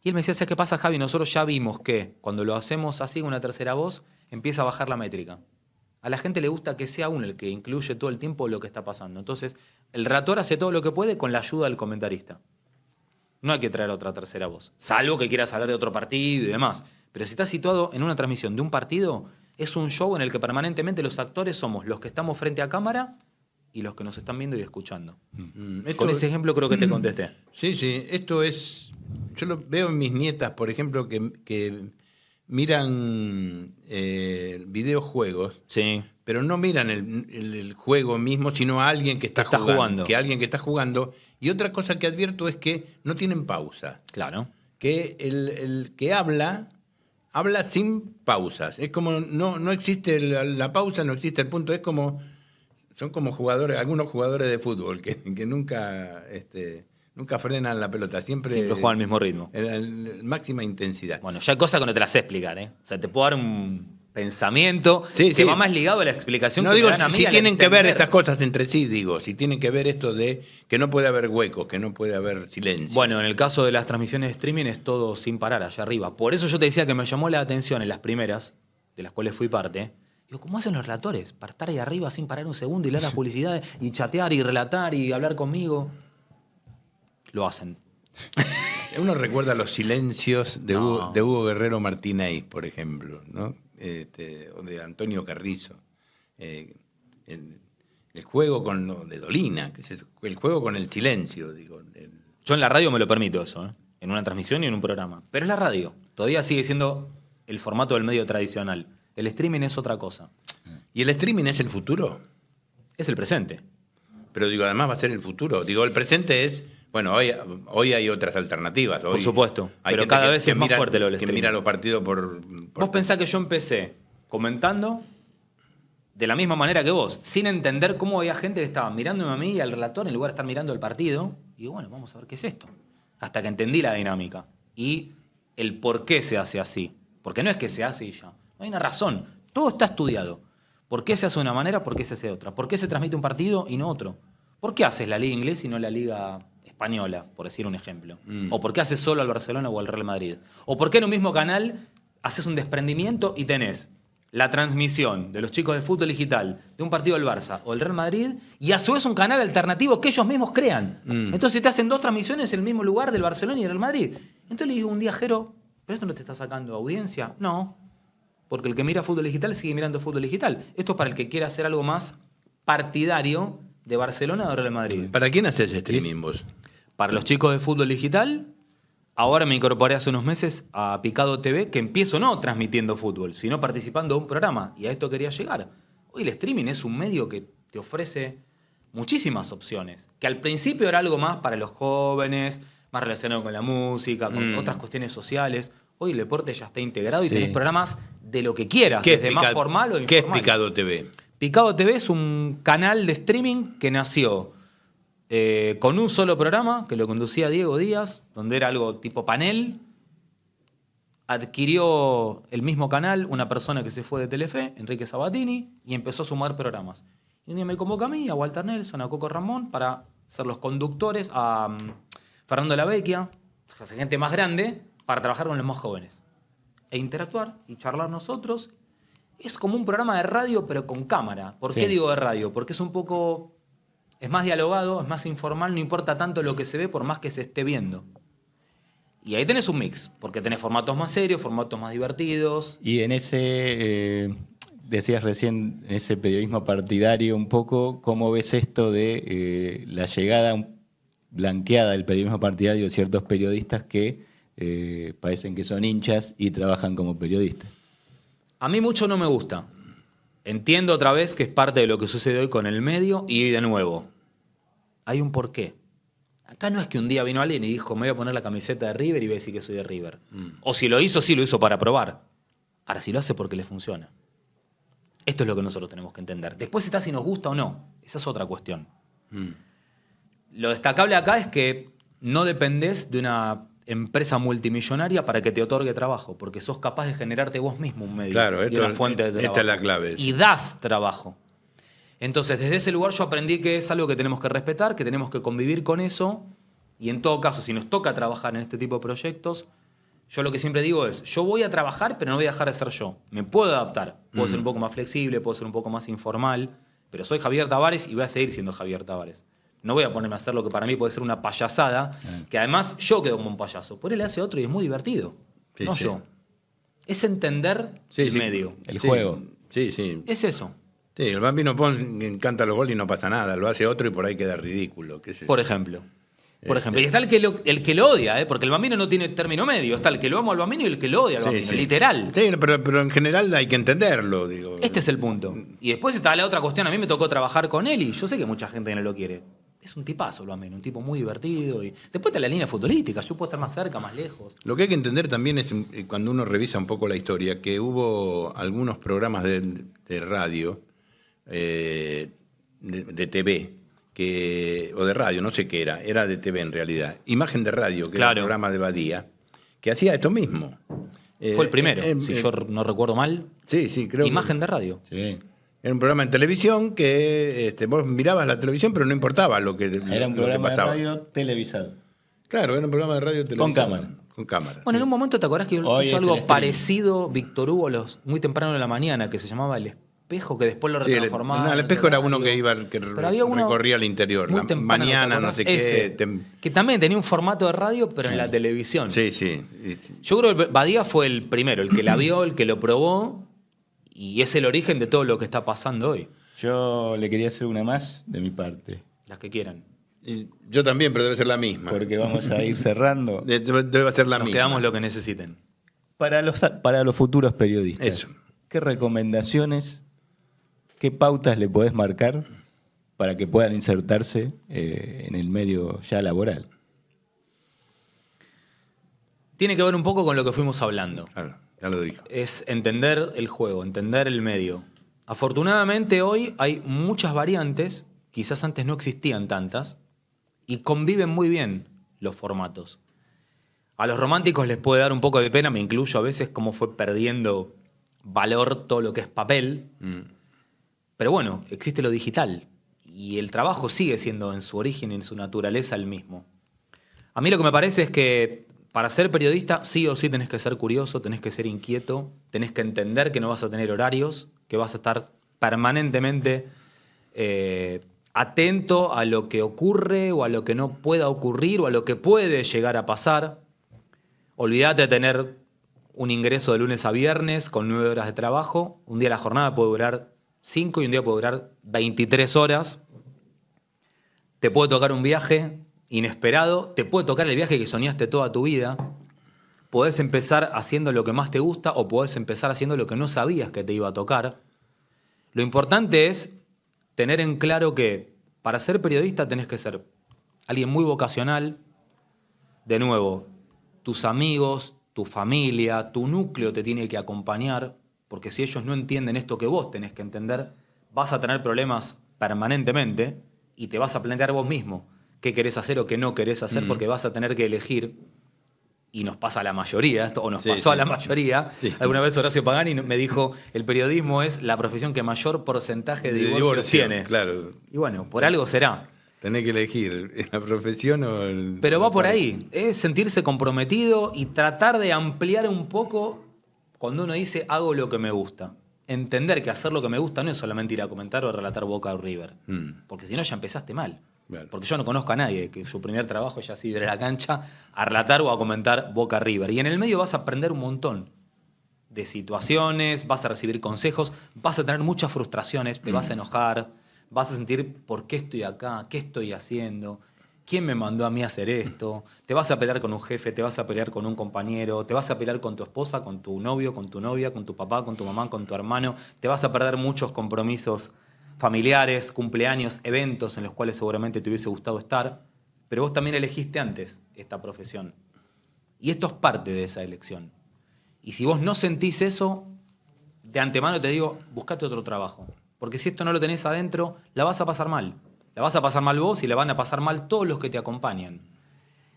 B: Y él me decía, ¿sabes qué pasa, Javi? Nosotros ya vimos que cuando lo hacemos así con una tercera voz, empieza a bajar la métrica. A la gente le gusta que sea uno el que incluye todo el tiempo lo que está pasando. Entonces, el relator hace todo lo que puede con la ayuda del comentarista. No hay que traer otra tercera voz. Salvo que quieras hablar de otro partido y demás. Pero si estás situado en una transmisión de un partido, es un show en el que permanentemente los actores somos los que estamos frente a cámara y los que nos están viendo y escuchando. Con ese ejemplo creo que te contesté.
A: Sí, esto es... Yo lo veo en mis nietas, por ejemplo, que miran videojuegos,
B: Sí.
A: pero no miran el juego mismo, sino a alguien que está jugando. Que alguien que está jugando Y otra cosa que advierto es que no tienen pausa.
B: Claro.
A: Que el que habla sin pausas. Es como, no existe la pausa, no existe el punto. Es como, son como algunos jugadores de fútbol que nunca frenan la pelota. Siempre
B: juegan al mismo ritmo.
A: Máxima intensidad.
B: Bueno, ya hay cosas que no te las sé explicar, ¿eh? O sea, te puedo dar un pensamiento
A: Sí,
B: que
A: sí.
B: va más ligado a la explicación
A: No
B: que
A: digo
B: me dan a mí
A: si
B: al
A: tienen que ver
B: entender.
A: estas cosas entre sí, digo, si tienen que ver esto de que no puede haber huecos, que no puede haber silencio.
B: Bueno, en el caso de las transmisiones de streaming es todo sin parar allá arriba. Por eso yo te decía que me llamó la atención en las primeras, de las cuales fui parte. Digo, ¿cómo hacen los relatores? Para estar ahí arriba sin parar un segundo y leer las publicidades y chatear y relatar y hablar conmigo. Lo hacen.
A: Uno recuerda los silencios de,
B: No.
A: de Hugo Guerrero Martínez, por ejemplo, ¿no? O de Antonio Carrizo. El juego de Dolina, que es el juego con el silencio, digo.
B: Yo en la radio me lo permito eso, ¿eh? En una transmisión y en un programa. Pero es la radio. Todavía sigue siendo el formato del medio tradicional. El streaming es otra cosa.
A: ¿Y el streaming es el futuro?
B: Es el presente.
A: Pero digo, además va a ser el futuro. Digo, el presente es... Bueno, hoy hay otras alternativas. Hoy
B: Por supuesto.
A: hay
B: Pero
A: gente
B: cada
A: que-
B: vez
A: que
B: es más
A: mira-
B: fuerte lo del
A: que
B: streaming.
A: mira los partidos por
B: Vos pensás que yo empecé comentando de la misma manera que vos, sin entender cómo había gente que estaba mirándome a mí y al relator en lugar de estar mirando el partido. Y digo, bueno, vamos a ver qué es esto. Hasta que entendí la dinámica y el por qué se hace así. Porque no es que se hace y ya. No hay una razón. Todo está estudiado. ¿Por qué se hace de una manera? ¿Por qué se hace de otra? ¿Por qué se transmite un partido y no otro? ¿Por qué haces la liga inglesa y no la liga española, por decir un ejemplo? ¿O por qué haces solo al Barcelona o al Real Madrid? ¿O por qué en un mismo canal haces un desprendimiento y tenés la transmisión de los chicos de fútbol digital de un partido del Barça o del Real Madrid y a su vez un canal alternativo que ellos mismos crean? Entonces te hacen dos transmisiones en el mismo lugar del Barcelona y del Real Madrid. Entonces le digo un día a Jero, ¿pero esto no te está sacando audiencia? No, porque el que mira fútbol digital sigue mirando fútbol digital. Esto es para el que quiera hacer algo más partidario de Barcelona o de Real Madrid.
A: ¿Para quién haces streaming vos?
B: Para los chicos de fútbol digital, ahora me incorporé hace unos meses a Picado TV, que empiezo no transmitiendo fútbol, sino participando de un programa. Y a esto quería llegar. Hoy el streaming es un medio que te ofrece muchísimas opciones. Que al principio era algo más para los jóvenes, más relacionado con la música, con otras cuestiones sociales. Hoy el deporte ya está integrado y
C: Sí.
B: tenés programas de lo que quieras,
A: ¿Qué es
B: desde más formal o informal.
A: ¿Qué es Picado TV?
B: Picado TV es un canal de streaming que nació con un solo programa que lo conducía Diego Díaz, donde era algo tipo panel. Adquirió el mismo canal una persona que se fue de Telefe, Enrique Sabatini, y empezó a sumar programas. Y un día me convoca a mí, a Walter Nelson, a Coco Ramón, para ser los conductores, a Fernando Lavecchia, gente más grande, para trabajar con los más jóvenes. E interactuar y charlar nosotros. Es como un programa de radio, pero con cámara. ¿Por
C: Sí.
B: qué digo de radio? Porque es un poco... Es más dialogado, es más informal, no importa tanto lo que se ve por más que se esté viendo. Y ahí tenés un mix, porque tenés formatos más serios, formatos más divertidos.
C: Y en ese, decías recién, en ese periodismo partidario un poco, ¿cómo ves esto de la llegada blanqueada del periodismo partidario de ciertos periodistas que parecen que son hinchas y trabajan como periodistas?
B: A mí mucho no me gusta. Entiendo otra vez que es parte de lo que sucede hoy con el medio y de nuevo, hay un porqué. Acá no es que un día vino alguien y dijo, me voy a poner la camiseta de River y voy a decir que soy de River. O si lo hizo, sí lo hizo para probar. Ahora, si lo hace porque le funciona. Esto es lo que nosotros tenemos que entender. Después está si nos gusta o no. Esa es otra cuestión. Lo destacable acá es que no dependés de una empresa multimillonaria para que te otorgue trabajo, porque sos capaz de generarte vos mismo un medio
A: Claro,
B: y una fuente de trabajo.
A: esta es la clave.
B: Y das trabajo. Entonces, desde ese lugar yo aprendí que es algo que tenemos que respetar, que tenemos que convivir con eso, y en todo caso, si nos toca trabajar en este tipo de proyectos, yo lo que siempre digo es, yo voy a trabajar, pero no voy a dejar de ser yo. Me puedo adaptar. Puedo ser un poco más flexible, puedo ser un poco más informal, pero soy Javier Tavares y voy a seguir siendo Javier Tavares. No voy a ponerme a hacer lo que para mí puede ser una payasada, que además yo quedo como un payaso. Por él hace otro y es muy divertido.
A: Sí,
B: no
A: sí.
B: yo. Es entender el medio.
C: El juego.
A: Sí, sí.
B: Es eso.
A: Sí, el Bambino Pons canta los goles y no pasa nada. Lo hace otro y por ahí queda ridículo. Qué sé yo.
B: Por ejemplo. Y está el que lo odia, porque el Bambino no tiene término medio. Está el que lo ama al Bambino y el que lo odia al
A: Sí,
B: Bambino.
A: sí.
B: Literal.
A: Sí, pero en general hay que entenderlo, digo.
B: Este es el punto. Y después está la otra cuestión. A mí me tocó trabajar con él y yo sé que mucha gente no lo quiere. es un tipazo, lo ameno, un tipo muy divertido. Y después está la línea futbolística, yo puedo estar más cerca, más lejos.
A: Lo que hay que entender también es, cuando uno revisa un poco la historia, que hubo algunos programas de radio, de TV, o de radio, no sé qué era de TV en realidad. Imagen de Radio, que era el programa de Badía, que hacía esto mismo.
B: Fue el primero, si yo no recuerdo mal.
A: Sí, creo
B: Imagen de Radio.
C: Sí.
A: Era un programa en televisión que vos mirabas la televisión, pero no importaba lo que
C: Era un programa de
A: pasaba.
C: radio televisado.
A: Claro, era un programa de radio televisión.
C: Con cámara.
A: cámara.
B: Bueno, en un momento te acordás que
C: Hoy
B: hizo
C: es
B: algo
C: el streaming.
B: parecido Víctor Hugo muy temprano en la mañana, que se llamaba El Espejo, que después lo
A: Sí,
B: retransformaba.
A: el espejo era uno que iba, que
B: Pero había uno
A: recorría el interior.
B: muy
A: La
B: temprano,
A: mañana,
B: ¿te
A: no
B: acordás?
A: sé qué.
B: Ese, que también tenía un formato de radio, pero en la televisión.
A: Sí, sí.
B: Yo creo que Badía fue el primero, el que la vio, el que lo probó, y es el origen de todo lo que está pasando hoy.
C: Yo le quería hacer una más de mi parte,
B: Las que quieran.
A: Y yo también, pero debe ser la misma.
C: porque vamos a ir cerrando.
A: Debe ser la
B: Nos
A: misma.
B: quedamos lo que necesiten.
C: Para los futuros periodistas,
A: Eso.
C: ¿qué recomendaciones, qué pautas le podés marcar para que puedan insertarse en el medio ya laboral?
B: Tiene que ver un poco con lo que fuimos hablando.
A: Claro, ya lo dijo.
B: Es entender el juego, entender el medio. Afortunadamente hoy hay muchas variantes, quizás antes no existían tantas, y conviven muy bien los formatos. A los románticos les puede dar un poco de pena, me incluyo a veces, cómo fue perdiendo valor todo lo que es papel. Pero bueno, existe lo digital y el trabajo sigue siendo en su origen y en su naturaleza el mismo. A mí lo que me parece es que para ser periodista sí o sí tenés que ser curioso, tenés que ser inquieto, tenés que entender que no vas a tener horarios, que vas a estar permanentemente atento a lo que ocurre o a lo que no pueda ocurrir o a lo que puede llegar a pasar. Olvídate de tener un ingreso de lunes a viernes con 9 horas de trabajo. Un día la jornada puede durar 5 y un día puede durar 23 horas. Te puede tocar un viaje inesperado, te puede tocar el viaje que soñaste toda tu vida. Podés empezar haciendo lo que más te gusta o podés empezar haciendo lo que no sabías que te iba a tocar. Lo importante es tener en claro que para ser periodista tenés que ser alguien muy vocacional. De nuevo, tus amigos, tu familia, tu núcleo te tiene que acompañar, porque si ellos no entienden esto que vos tenés que entender, vas a tener problemas permanentemente y te vas a plantear vos mismo qué querés hacer o qué no querés hacer, porque vas a tener que elegir. Y nos pasa a la mayoría, o nos pasó a la mayoría.
A: Sí.
B: Alguna vez Horacio Pagani me dijo, el periodismo es la profesión que mayor porcentaje de divorcios tiene.
A: Claro.
B: Y bueno, por algo será.
A: Tenés que elegir la profesión o el...
B: Pero va por ahí, es sentirse comprometido y tratar de ampliar un poco cuando uno dice hago lo que me gusta. Entender que hacer lo que me gusta no es solamente ir a comentar o relatar Boca o River. Porque si no ya empezaste mal.
A: Claro.
B: Porque yo no conozco a nadie que su primer trabajo ya así de la cancha a relatar o a comentar Boca River. Y en el medio vas a aprender un montón de situaciones, vas a recibir consejos, vas a tener muchas frustraciones, te vas a enojar, vas a sentir por qué estoy acá, qué estoy haciendo, quién me mandó a mí a hacer esto, te vas a pelear con un jefe, te vas a pelear con un compañero, te vas a pelear con tu esposa, con tu novio, con tu novia, con tu papá, con tu mamá, con tu hermano, te vas a perder muchos compromisos familiares, cumpleaños, eventos en los cuales seguramente te hubiese gustado estar, pero vos también elegiste antes esta profesión. Y esto es parte de esa elección. Y si vos no sentís eso, de antemano te digo, buscate otro trabajo. Porque si esto no lo tenés adentro, la vas a pasar mal. La vas a pasar mal vos y la van a pasar mal todos los que te acompañan.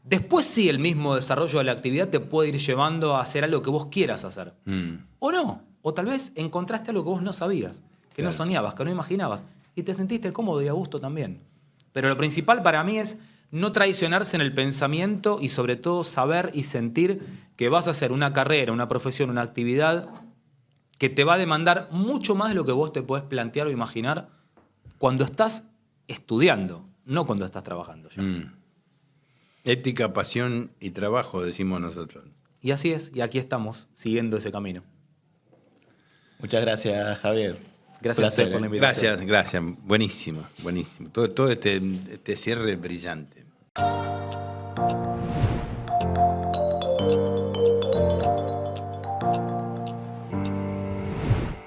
B: Después sí, el mismo desarrollo de la actividad te puede ir llevando a hacer algo que vos quieras hacer. O no. O tal vez encontraste algo que vos no sabías, que no soñabas, que no imaginabas, y te sentiste cómodo y a gusto también. Pero lo principal para mí es no traicionarse en el pensamiento y sobre todo saber y sentir que vas a hacer una carrera, una profesión, una actividad que te va a demandar mucho más de lo que vos te podés plantear o imaginar cuando estás estudiando, no cuando estás trabajando ya.
A: Ética, pasión y trabajo, decimos nosotros.
B: Y así es, y aquí estamos, siguiendo ese camino.
C: Muchas gracias, Javier.
B: Gracias a ustedes por la invitación.
A: Gracias. Buenísimo, buenísimo. Todo este cierre brillante.